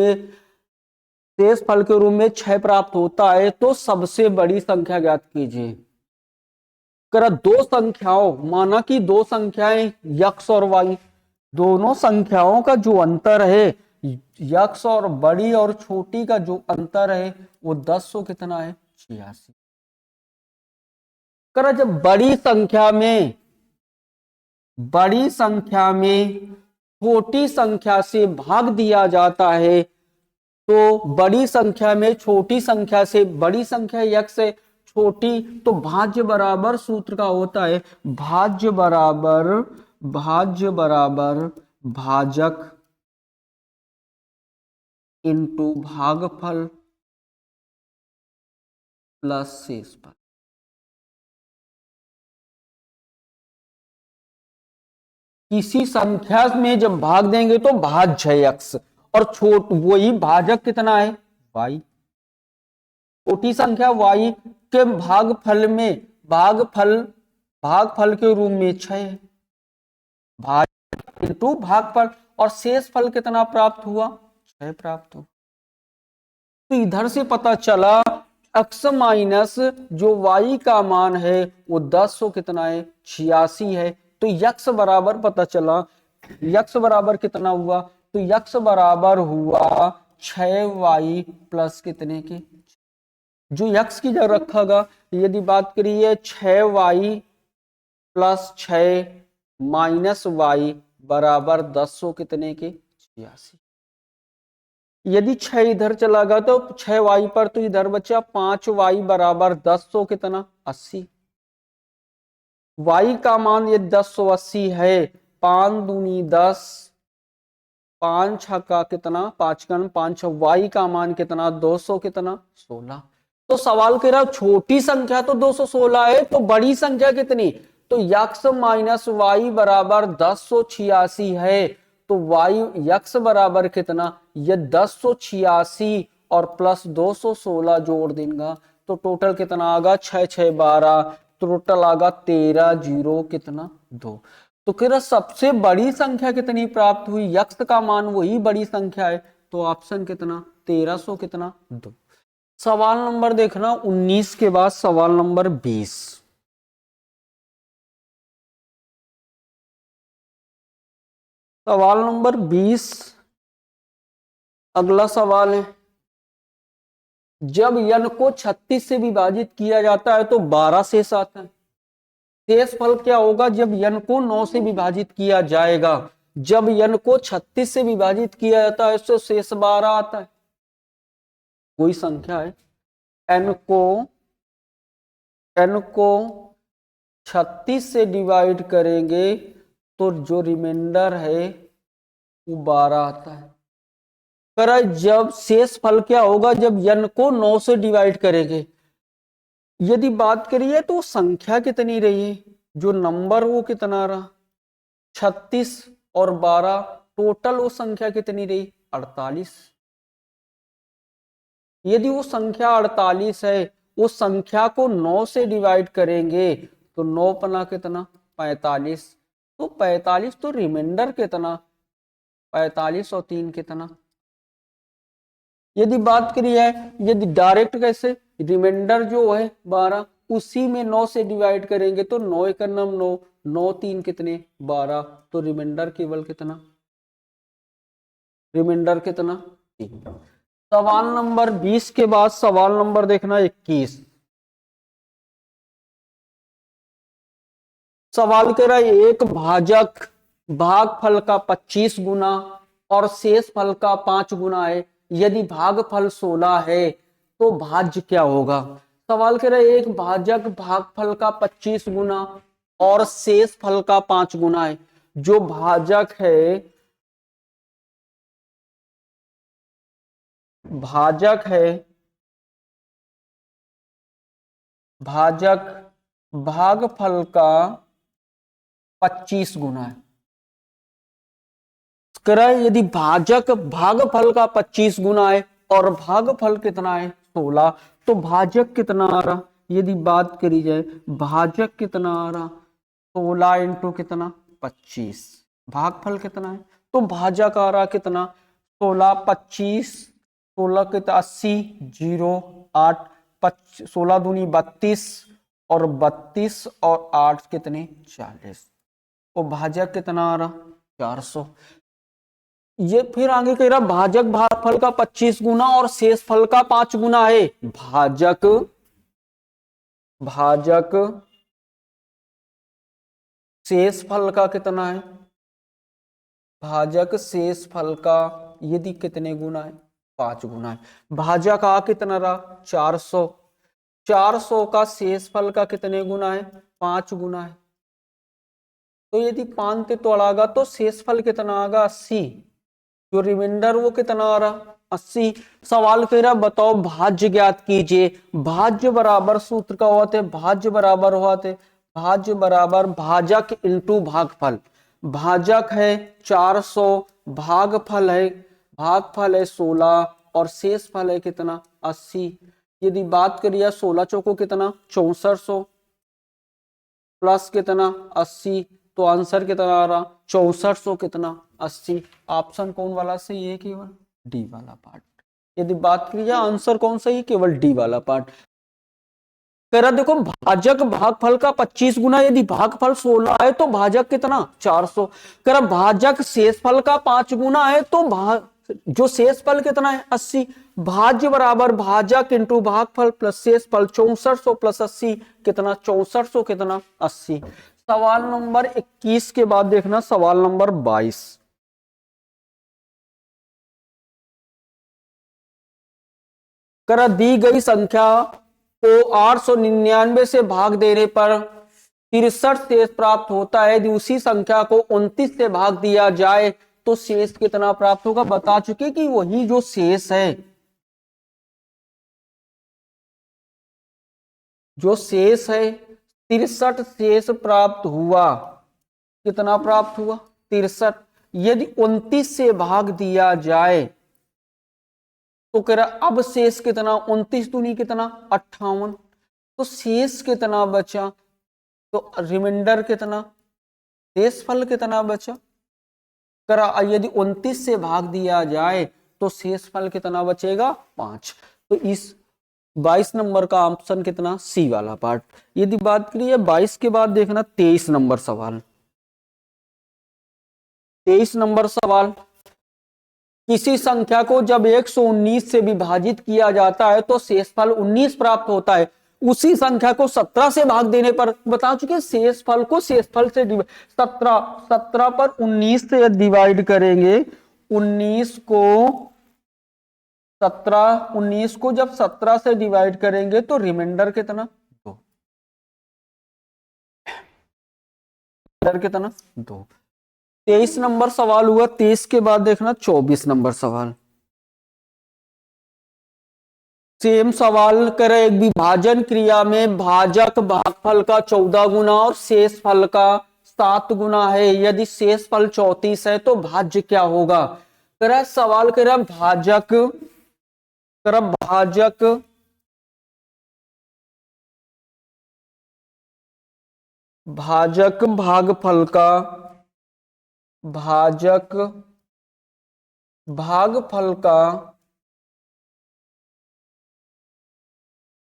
में 6 प्राप्त होता है, तो सबसे बड़ी संख्या ज्ञात कीजिए। करा दो संख्याओं, माना कि दो संख्याएं x और y, दोनों संख्याओं का जो अंतर है x और बड़ी और छोटी का जो अंतर है वो 10 कितना है? 86। करा जब बड़ी संख्या में छोटी संख्या से भाग दिया जाता है तो बड़ी संख्या में छोटी संख्या से, बड़ी संख्या x है छोटी, तो भाज्य बराबर सूत्र का होता है भाज्य बराबर भाजक इंटू भागफल प्लस शेषफल। किसी संख्या में जब भाग देंगे तो भाज्य है x और वही भाजक कितना है? y। छोटी संख्या y के भागफल में भागफल के रूप में 6 है, भाजक इंटू भागफल, और शेषफल कितना प्राप्त हुआ? 6 प्राप्त हुआ। तो इधर से पता चला x माइनस जो y का मान है वो 10 कितना है? 86 है। तो x बराबर पता चला, x बराबर कितना हुआ? तो x बराबर हुआ 6y प्लस कितने के? जो x की जगह रखागा, यदि बात करिए 6y प्लस 6 माइनस y बराबर 10 कितने के? 86। यदि 6 इधर चला गया तो 6y पर तो इधर बचा 5y बराबर 10 कितना? 80। y का मान ये 1080 है, 5 दूनी 10, 5 छक्का कितना? 5 कन 5, y का मान कितना? 200 कितना? 16। तो सवाल कह रहा छोटी संख्या तो 216 है, तो बड़ी संख्या कितनी? तो x माइनस वाई बराबर 1086 है, तो x बराबर कितना? ये 1086 और प्लस 216 जोड़ देगा तो टोटल कितना आगा? 6 6 12, टोटल आगा 13 0 कितना? 2। तो कह सबसे बड़ी संख्या कितनी प्राप्त हुई? x का मान वही बड़ी संख्या है, तो ऑप्शन कितना? 1300 कितना? 2। सवाल नंबर देखना 19 के बाद सवाल नंबर 20। सवाल नंबर 20 अगला सवाल है, जब n को 36 से विभाजित किया जाता है तो 12 शेष आता है। शेष फल क्या होगा जब n को 9 से विभाजित किया जाएगा? जब n को 36 से विभाजित किया जाता है तो शेष 12 आता है। कोई संख्या है, n को 36 से डिवाइड करेंगे तो जो रिमाइंडर है वो 12 आता है। पर जब शेष फल क्या होगा जब n को 9 से डिवाइड करेंगे? यदि बात करिए तो संख्या कितनी रही है, जो नंबर वो कितना रहा, 36 और 12, टोटल वो संख्या कितनी रही, 48। यदि वो संख्या 48 है, उस संख्या को 9 से डिवाइड करेंगे तो 9 पना कितना, 45। तो 45, तो रिमाइंडर कितना, 45 और 3 कितना। यदि बात करिए यदि डायरेक्ट कैसे, रिमाइंडर जो है 12, उसी में 9 से डिवाइड करेंगे तो 9 एक 9, 9 3 कितने, 12। तो रिमाइंडर केवल कितना, रिमाइंडर कितना, 3। सवाल नंबर 20 के बाद सवाल नंबर देखना 21। सवाल कह रहा है एक भाजक भागफल का 25 गुना और शेष फल का 5 गुना है। यदि भागफल 16 है तो भाज्य क्या होगा? सवाल कह रहा है एक भाजक भागफल का 25 गुना और शेष फल का 5 गुना है। जो भाजक है, भाजक भागफल का 25 गुना है। यदि भाजक भागफल का 25 गुना है और भागफल कितना है 16, तो भाजक कितना आ रहा? यदि बात करी जाए भाजक कितना आ रहा, 16 इंटू कितना, 25। भागफल कितना है तो भाजक आ रहा कितना, 16, 25, 16 कितना 80, 0, 8, 16 दूनी 32 और 32 और 8 कितने 40। तो भाजक कितना आ रहा, 400। ये फिर आगे कह रहा भाजक भागफल का 25 गुना और शेष फल का 5 गुना है। भाजक शेष फल का कितना है, भाजक शेष फल का यदि कितने गुना है, 5 गुना है। भाजक आ कितना रहा, 400। 400 का शेष फल का कितने गुना है, 5 गुना है। तो यदि 5 से तोड़ागा तो शेष फल कितना आगा, 80। जो रिमाइंडर वो कितना आ रहा, 80। सवाल कह रहा बताओ भाज्य ज्ञात कीजिए। भाज्य बराबर सूत्र का हुआ थे, भाज्य बराबर हुआ थे, भाज्य बराबर भाजक इंटू भागफल। भाजक है 400, भागफल है 16 और शेष फल है कितना, 80। यदि बात करिए 16 चौको कितना, 6400 प्लस कितना 80, तो आंसर कितना आ रहा, 6400 कितना 80। ऑप्शन कौन वाला सही है, केवल डी वाला पार्ट। यदि बात की जाए आंसर कौन सही, केवल डी वाला पार्ट। कह रहा देखो भाजक भागफल का 25 गुना, यदि भागफल 16 है तो भाजक कितना 400। कह रहा भाजक शेषफल का 5 गुना है तो जो शेषफल कितना है 80। भाज्य बराबर भाजक इंटू भागफल प्लस शेषफल, 6400 प्लस 80 कितना, 6400 कितना 80। सवाल नंबर 21 के बाद देखना सवाल नंबर 22। करा दी गई संख्या को 899 से भाग देने पर 63 शेष प्राप्त होता है। यदि उसी संख्या को 29 से भाग दिया जाए तो शेष कितना प्राप्त होगा? बता चुके कि वही जो शेष है, जो शेष है 63 शेष प्राप्त हुआ। कितना प्राप्त हुआ? 63। यदि 29 से भाग दिया जाए तो कह रहा अब शेष कितना, 29 दूनी कितना 58। तो शेष कितना बचा, तो रिमाइंडर कितना, शेषफल कितना बचा। करा यदि 29 से भाग दिया जाए तो शेषफल कितना बचेगा, 5। तो इस 22 नंबर का ऑप्शन कितना, सी वाला पार्ट। यदि बात करिए 22 के बाद देखना 23 नंबर सवाल। 23 नंबर सवाल, किसी संख्या को जब 119 से विभाजित किया जाता है तो शेषफल 19 प्राप्त होता है। उसी संख्या को 17 से भाग देने पर, बता चुके शेषफल को शेषफल से 17 पर 19 से डिवाइड करेंगे। 19 को जब 17 से डिवाइड करेंगे तो रिमाइंडर कितना, 2। कितना, 2। 23 नंबर सवाल हुआ। 23 के बाद देखना 24 नंबर सवाल। सेम सवाल करें, एक विभाजन क्रिया में भाजक भागफल का 14 गुना और शेषफल का 7 गुना है। यदि शेषफल 34 है तो भाज्य क्या होगा। करा सवाल करा भाजक भागफल का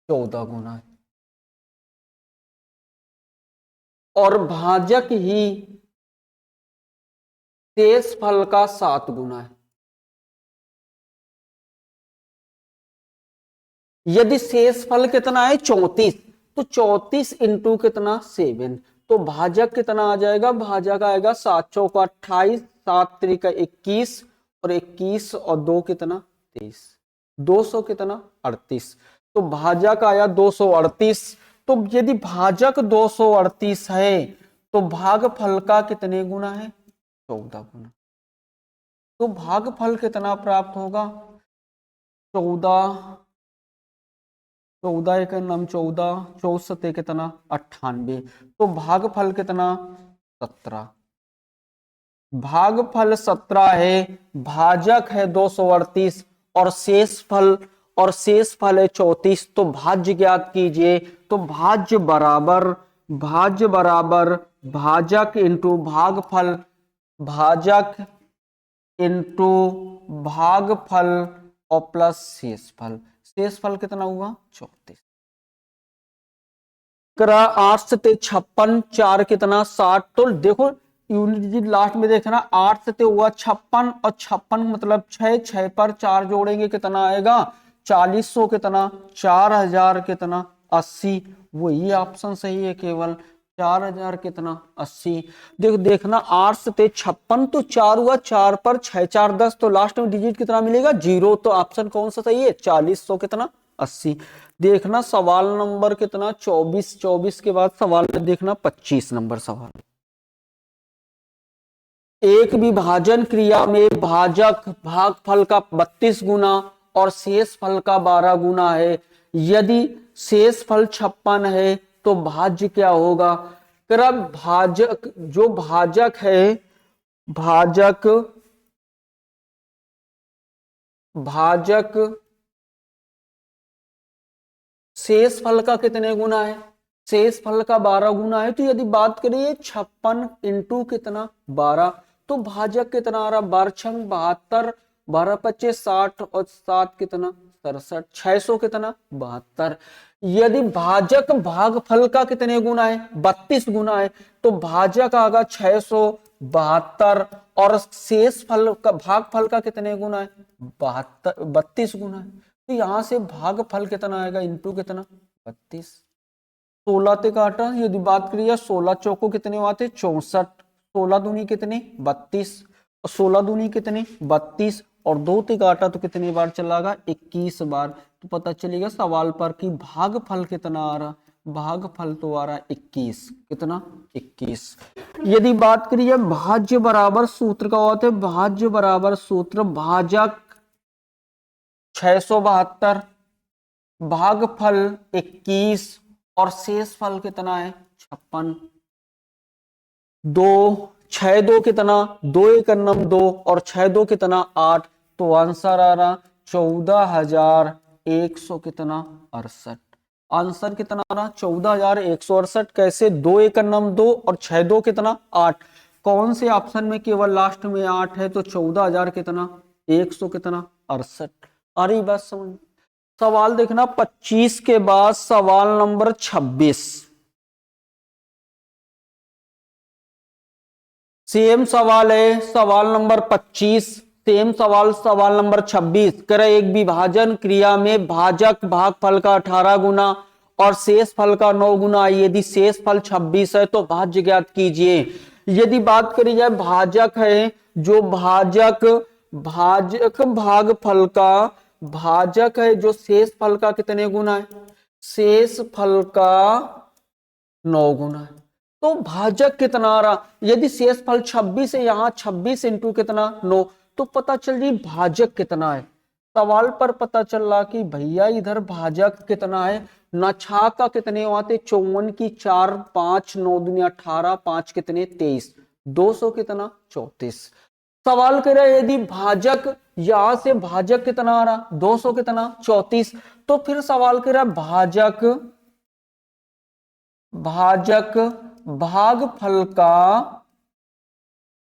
14 गुना है और भाजक ही शेषफल का 7 गुना है। यदि शेषफल कितना है 34, तो 34 इंटू कितना 7, तो भाजक कितना आ जाएगा, भाजक आएगा 7 चौका 28, 7 त्रिका 21 और 21 और 2 कितना 23, 200 कितना 38, तो भाजक आया 238। तो यदि भाजक 238 है तो भागफल का कितने गुना है, 14 गुना। तो भागफल कितना प्राप्त होगा, 14 एक नाम 14, 14 कितना 98, तो भागफल कितना 17। भागफल 17 है, भाजक है 238 और शेषफल है 34। तो भाज्य ज्ञात कीजिए। तो भाज्य बराबर भाजक इंटू भागफल, भाजक इंटू भागफल और प्लस शेषफल। शेषफल कितना हुआ 34। 8 से 56, 4 कितना 60। तो देखो यूनिट लास्ट में देखना 8 से हुआ 56 और 56 मतलब 6 पर 4 जोड़ेंगे कितना आएगा 40, कितना 4000 कितना 80। वही ऑप्शन सही है, केवल 4000 कितना 80। देखना 8 से 56 तो 4 हुआ, 4 पर 6 4 10, तो लास्ट में डिजिट कितना मिलेगा 0। तो ऑप्शन कौन सा सही है 40 कितना 80। देखना सवाल नंबर कितना 24 के बाद सवाल देखना 25 नंबर सवाल। एक विभाजन क्रिया में भाजक भागफल का 32 गुना और शेषफल का 12 गुना है। यदि शेषफल 56 है तो भाज्य क्या होगा। भाजक जो भाजक है, भाजक शेषफल का कितने गुना है, शेषफल का 12 गुना है। तो यदि बात करिए 56 इंटू कितना 12, तो भाजक कितना आ रहा 12 72, 12 25 60 और 7 कितना 67, 600 कितना 72। यदि भाजक भागफल का कितने गुना है 32 गुना है, तो भाजक आगा 672 और शेषफल का भागफल का कितने गुना है 32 गुना है। तो यहां से भागफल कितना आएगा इंटू कितना 32। 16 ते काटा, यदि बात करिए 16 चौको कितने आते 64, 16 दूनी कितने 32 और 16 दूनी कितने 32 और 2 ते काटा तो कितनी बार चलागा 21 बार। तो पता चलेगा सवाल पर कि भागफल कितना आ रहा, भागफल तो आ रहा 21, कितना 21। यदि बात करिए भाज्य बराबर सूत्र का होता है, भाज्य बराबर सूत्र भाजक 672, भागफल 21 और शेषफल कितना है 56। 2 कितना 2 1 2 और 6 2 कितना 8, तो आंसर आ रहा 14100 कितना 68। आंसर कितना आ रहा 14168। कैसे 2 1 2 और 6 2 कितना 8, कौन से ऑप्शन में केवल लास्ट में 8 है, तो 14000 कितना 100 कितना 68। आ रही बात समझ। सवाल देखना 25 के बाद सवाल नंबर 26। सेम सवाल है सवाल नंबर 25, सेम सवाल सवाल नंबर 26। करे एक विभाजन क्रिया में भाजक भागफल का 18 गुना और शेष फल का 9 गुना, यदि शेष फल 26 है तो भाज्य ज्ञात कीजिए। यदि बात करी जाए भाजक है, जो भाजक भागफल का भाजक है, जो शेष फल का कितने गुना है, शेष फल का 9 गुना है। तो भाजक कितना आ रहा, यदि शेष फल 26 है, यहां 26 इंटू कितना 9, तो पता चल रही भाजक कितना है। सवाल पर पता चल रहा कि भैया इधर भाजक कितना है, नछा का कितने आते 54 की 4 5 9 दुनिया 18 5 कितने 23, 200 कितना 34। सवाल कर रहा है यदि भाजक यहां से भाजक कितना आ रहा 200 कितना 34, तो फिर सवाल कर रहा है भाजक भागफल का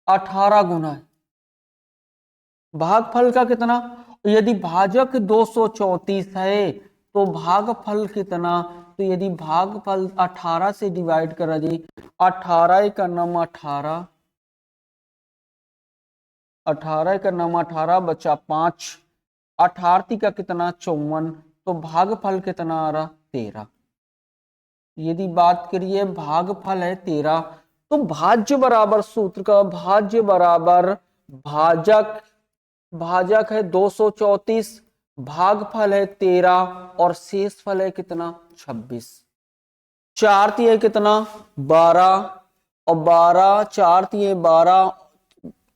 18 गुना है। भागफल का कितना, यदि भाजक 234 है तो भागफल कितना, तो यदि भागफल 18 से डिवाइड करा जाए, 18 का नाम 18, 18 का नाम 18 बचा 5, 18 का कितना 54, तो भागफल कितना आ रहा 13। यदि बात करिए भागफल है 13, तो भाज्य बराबर सूत्र का भाज्य बराबर भाजक है 234, भागफल है 13 और शेष फल है कितना 26। 4 तिये कितना 12 और 12 4 तिये 12,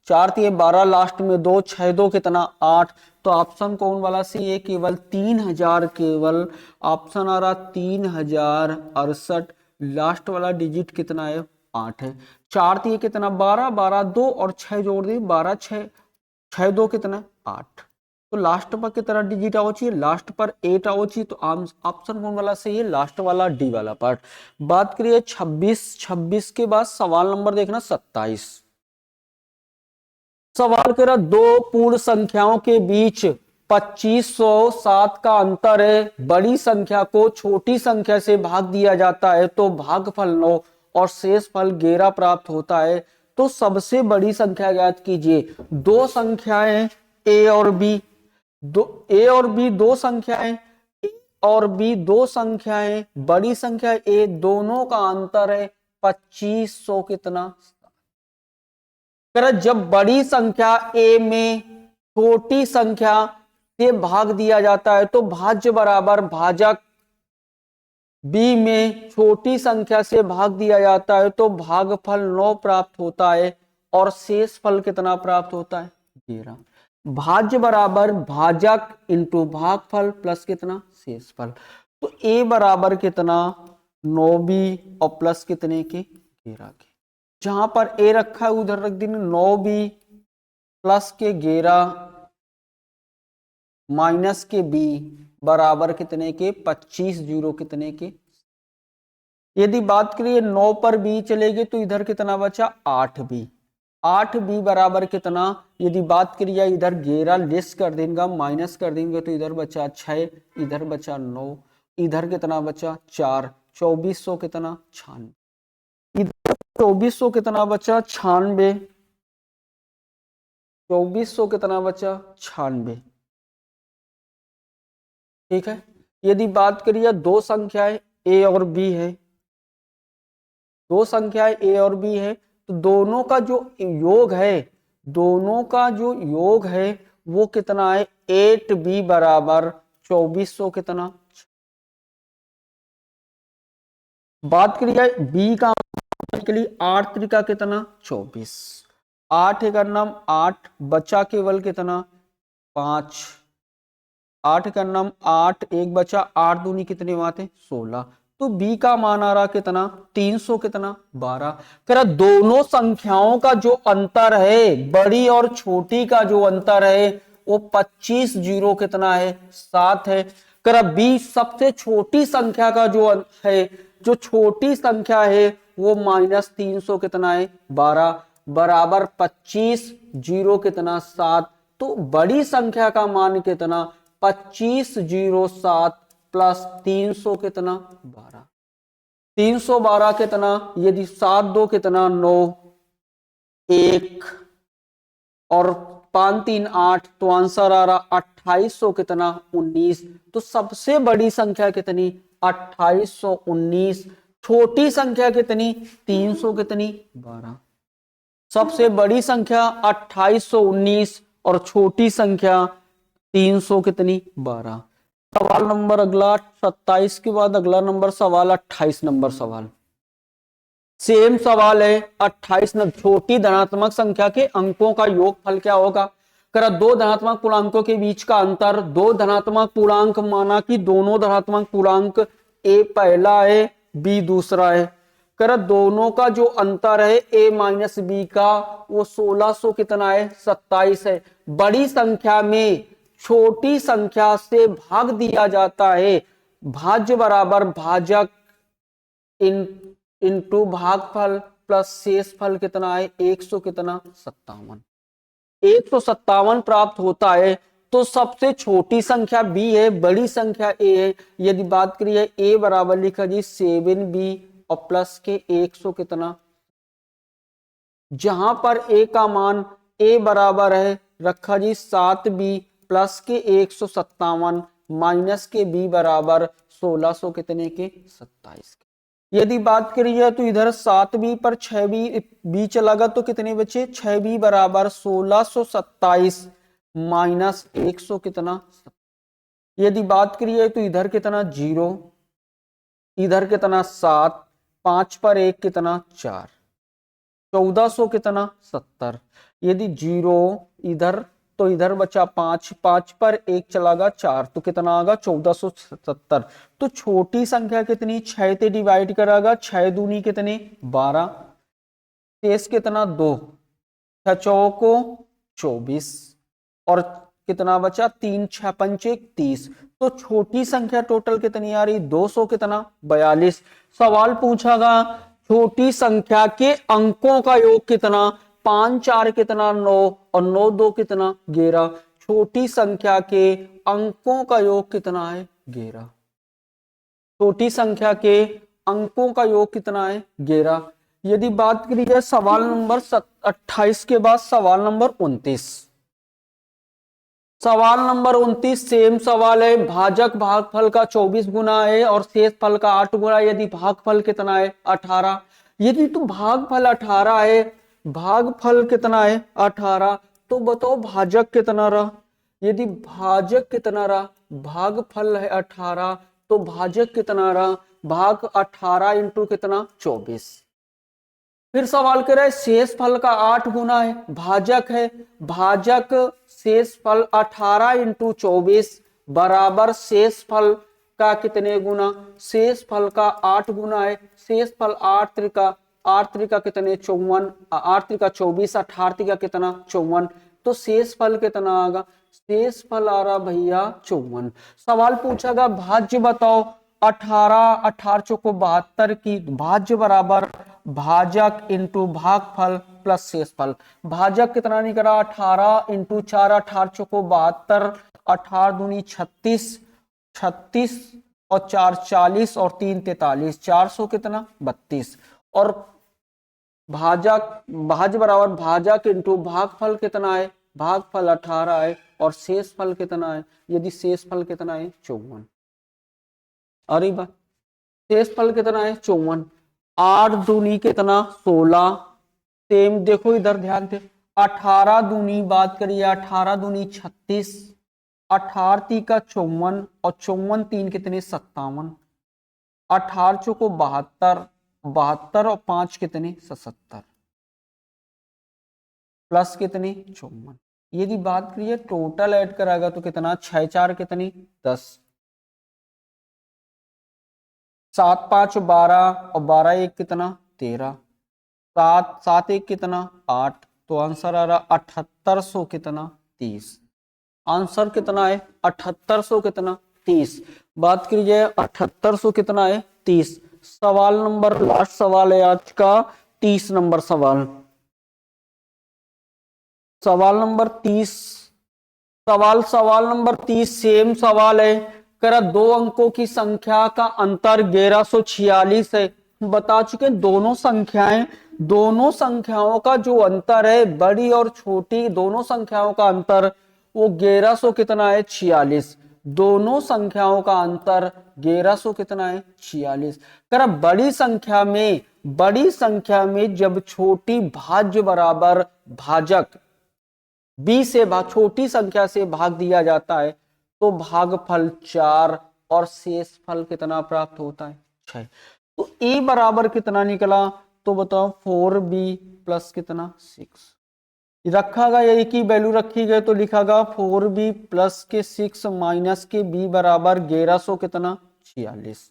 4 तिये 12 लास्ट में 2 6 2 कितना 8, तो ऑप्शन कौन वाला सी है, केवल 3000, केवल ऑप्शन आ रहा 3068, लास्ट वाला डिजिट कितना है 8 है। 4 तिये कितना 12 12 2 और 6 जोड़ दी 12 6 6 2 कितना 8, तो लास्ट पर कितना डिजिट आओ चाहिए, लास्ट पर 8 आओ चाहिए, तो ऑप्शन कौन वाला सही है, लास्ट वाला डी वाला पार्ट। बात करिए 26 के बाद सवाल नंबर देखना 27। सवाल करा दो पूर्ण संख्याओं के बीच 2507 का अंतर है, बड़ी संख्या को छोटी संख्या से भाग दिया जाता है तो भागफल 9 और शेष फल 11 प्राप्त होता है, तो सबसे बड़ी संख्या ज्ञात कीजिए। दो संख्याएं ए और बी, ए और बी दो संख्याएं, ए और बी दो संख्याएं, बड़ी संख्या ए, दोनों का अंतर है 2500 कितना। जब बड़ी संख्या ए में छोटी संख्या से भाग दिया जाता है तो भाज्य बराबर भाजक बी में छोटी संख्या से भाग दिया जाता है तो भागफल 9 प्राप्त होता है और शेष फल कितना प्राप्त होता है 13। भाज्य बराबर भाजक इंटू भागफल प्लस कितना शेष फल, तो ए बराबर कितना 9b और प्लस कितने के 13 के। जहां पर ए रखा है उधर रख देंगे 9b प्लस के 11 माइनस के b बराबर कितने के 25 जीरो कितने के। यदि बात करिए 9 पर b चलेगी तो इधर कितना बचा 8b, 8b बराबर कितना, यदि बात करिए इधर 11 लेस कर देंगे माइनस कर देंगे तो इधर बचा 6, इधर बचा 9, इधर कितना बचा 4, 2400 कितना 96, इधर 2400 कितना बचा 96, 2400 कितना बचा 96। ठीक है, यदि बात करिए दो संख्याएं ए और बी है, दो संख्याएं ए और बी है तो दोनों का जो योग है, दोनों का जो योग है वो कितना है 8b बराबर 2400 कितना। बात करिए बी का के लिए 8 त्रिका कितना 24, 8 का नाम 8 बचा केवल कितना 5, 8 का नाम 8 एक बचा 8 दूनी कितने बातें 16, तो b का मान आ रहा कितना 300 कितना 12। कह दोनों संख्याओं का जो अंतर है, बड़ी और छोटी का जो अंतर है वो 25 जीरो कितना है 7 है। कह b सबसे छोटी संख्या का जो है, जो छोटी संख्या है वो -300 कितना है 12 बराबर 25 जीरो कितना 7, तो बड़ी संख्या का मान कितना 2507 प्लस 300 कितना 12, 312 कितना, यदि 7 2 कितना 9, 1 और 5 3 8, तो आंसर आ रहा 2800 कितना 19। तो सबसे बड़ी संख्या कितनी 2819, छोटी संख्या कितनी 300 कितनी 12। सबसे बड़ी संख्या 2819 और छोटी संख्या 300 कितनी 12। सवाल नंबर अगला 27 के बाद अगला नंबर सवाल 28 नंबर सवाल। सेम सवाल है 28 नंबर। छोटी धनात्मक संख्या के अंकों का योगफल क्या होगा। करा दो धनात्मक पूर्णांकों के बीच का अंतर, दो धनात्मक पूर्णांक माना कि दोनों धनात्मक पूर्णांक ए पहला है बी दूसरा है। कर दोनों का जो अंतर है a माइनस बी का वो 1600 कितना है 27 है। बड़ी संख्या में छोटी संख्या से भाग दिया जाता है, भाज्य बराबर भाजक इंटू भागफल प्लस शेषफल कितना है 100 कितना 57, 157 प्राप्त होता है। तो सबसे छोटी संख्या b है, बड़ी संख्या a है। यदि बात करिए a बराबर लिखा जी 7b और प्लस के 100 कितना, जहां पर a का मान a बराबर है रखा जी 7b प्लस के 157 माइनस के b बराबर 1600 कितने के 27 के। यदि बात करिए तो इधर 7b पर 6b चला गया तो कितने बचे 6b बराबर 1627 माइनस 100 कितना। यदि बात करिए तो इधर कितना 0, इधर कितना 7, 5 पर 1 कितना 4, 1400 कितना 70। यदि 0 इधर तो इधर बचा 5, 5 पर 1 चला गया 4, तो कितना आगा 1470। तो छोटी संख्या कितनी 6 से डिवाइड करागा, 6 दूनी कितने 12, शेष कितना 2, 6 चौको 24 और कितना बचा 3 6 पंचे 30। तो छोटी संख्या टोटल कितनी आ रही 200 कितना 42। सवाल पूछागा छोटी संख्या के अंकों का योग कितना, 5 4 कितना 9 और 9 2 कितना 11। छोटी संख्या के अंकों का योग कितना है 11। छोटी संख्या के अंकों का योग कितना है 11। यदि बात करी जाए सवाल नंबर 28 के बाद सवाल नंबर 29। सवाल नंबर 29 सेम सवाल है, भाजक भागफल का 24 गुना है और शेषफल का 8 गुना। यदि भागफल कितना है 18, यदि तो भागफल 18 है, भागफल कितना है 18, तो बताओ भाजक कितना रहा। यदि भाजक कितना रहा, भागफल है 18 तो भाजक कितना रहा, भाग 18 इंटू कितना 24। फिर सवाल कर रहा है शेषफल का 8 गुना है, भाजक है, भाजक शेषफल 18 इंटू 24 बराबर शेषफल का कितने गुना, शेषफल का 8 गुना है। शेषफल 8 त्रिका कितने 54, 8 त्रिका 24, 18 त्रिका कितना 54। तो शेषफल कितना आएगा, शेषफल आ रहा भैया 54। सवाल पूछागा भाज्य बताओ, 18 18 चौको 72 की भाज्य बराबर भाजक इंटू भागफल प्लस शेषफल। भाजक कितना निकला 18 इंटू 4, 18 चौको 72, 18 दूनी 36, 36 और 4 40 और 3 43, 400 कितना 32। और भाजक भाज्य बराबर भाजक इंटू भागफल कितना है, भागफल 18 है और शेषफल कितना है, यदि शेषफल कितना है 54। अरे बात शेषफल कितना है 54, 8 दूनी कितना 16। सेम देखो इधर ध्यान दे, 18 दूनी बात करिए 18 दूनी 36, 18 का 54 और 54 3 कितने 57, 18 चौको 72, 72 और 5 कितने 77 प्लस कितने 54। यदि बात करिए टोटल ऐड कराएगा तो कितना 6 4 कितनी 10, 7 5 12 और 12 1 कितना 13, 7 7 1 कितना 8। तो आंसर आ रहा 7800 कितना 30। आंसर कितना है 7800 कितना 30। बात कीजिए 7800 कितना है 30। सवाल नंबर लास्ट सवाल है आज का 30 नंबर सवाल। सवाल नंबर 30 सवाल नंबर 30 सेम सवाल है। करा दो अंकों की संख्या का अंतर 1146 है। बता चुके दोनों संख्याओं का जो अंतर है, बड़ी और छोटी दोनों संख्याओं का अंतर वो 1100 कितना है 46। दोनों संख्याओं का अंतर 1100 कितना है 46। करा बड़ी संख्या में जब छोटी भाज्य बराबर भाजक छोटी संख्या से भाग दिया जाता है तो भागफल 4 और शेषफल कितना प्राप्त होता है 6। तो ए बराबर कितना निकला, तो बताओ 4b प्लस कितना 6 रखा गया, ए की वैल्यू रखी गई तो लिखा गया 4b प्लस के 6 माइनस के b बराबर 1100 कितना 46।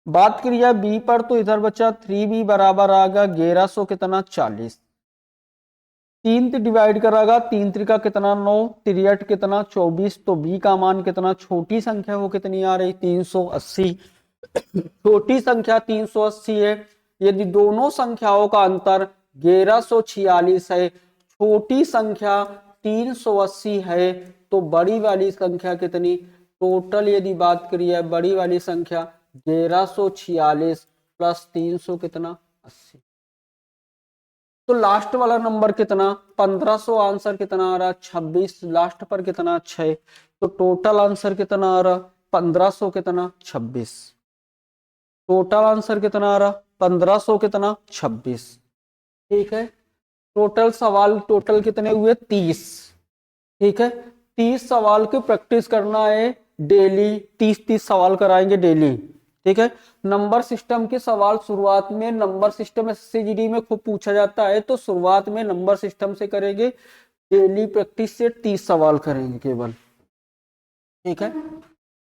बात करिए b पर तो इधर बचा 3b बराबर आ गया 1100 कितना 40। 3 डिवाइड करागा, 3 त्रिका कितना 9, तिरठ कितना 24। तो b का मान कितना, छोटी संख्या वो कितनी आ रही 380। छोटी संख्या 380 है। यदि दोनों संख्याओं का अंतर 1146 है, छोटी संख्या 380 है, तो बड़ी वाली संख्या कितनी, टोटल यदि बात करिए बड़ी वाली संख्या 1146 प्लस 300 कितना 80। तो लास्ट वाला नंबर कितना 1500, आंसर कितना आ रहा 26। लास्ट पर कितना 6, तो टोटल आंसर कितना आ रहा 1500 कितना 26। टोटल आंसर कितना आ रहा 1500 कितना 26। ठीक है, टोटल कितने हुए 30। ठीक है, 30 सवाल की प्रैक्टिस करना है डेली, 30 सवाल कराएंगे डेली। ठीक है, नंबर सिस्टम के सवाल शुरुआत में, नंबर सिस्टम एसएससी में खूब पूछा जाता है, तो शुरुआत में नंबर सिस्टम से करेंगे, डेली प्रैक्टिस से 30 सवाल करेंगे केवल। ठीक है।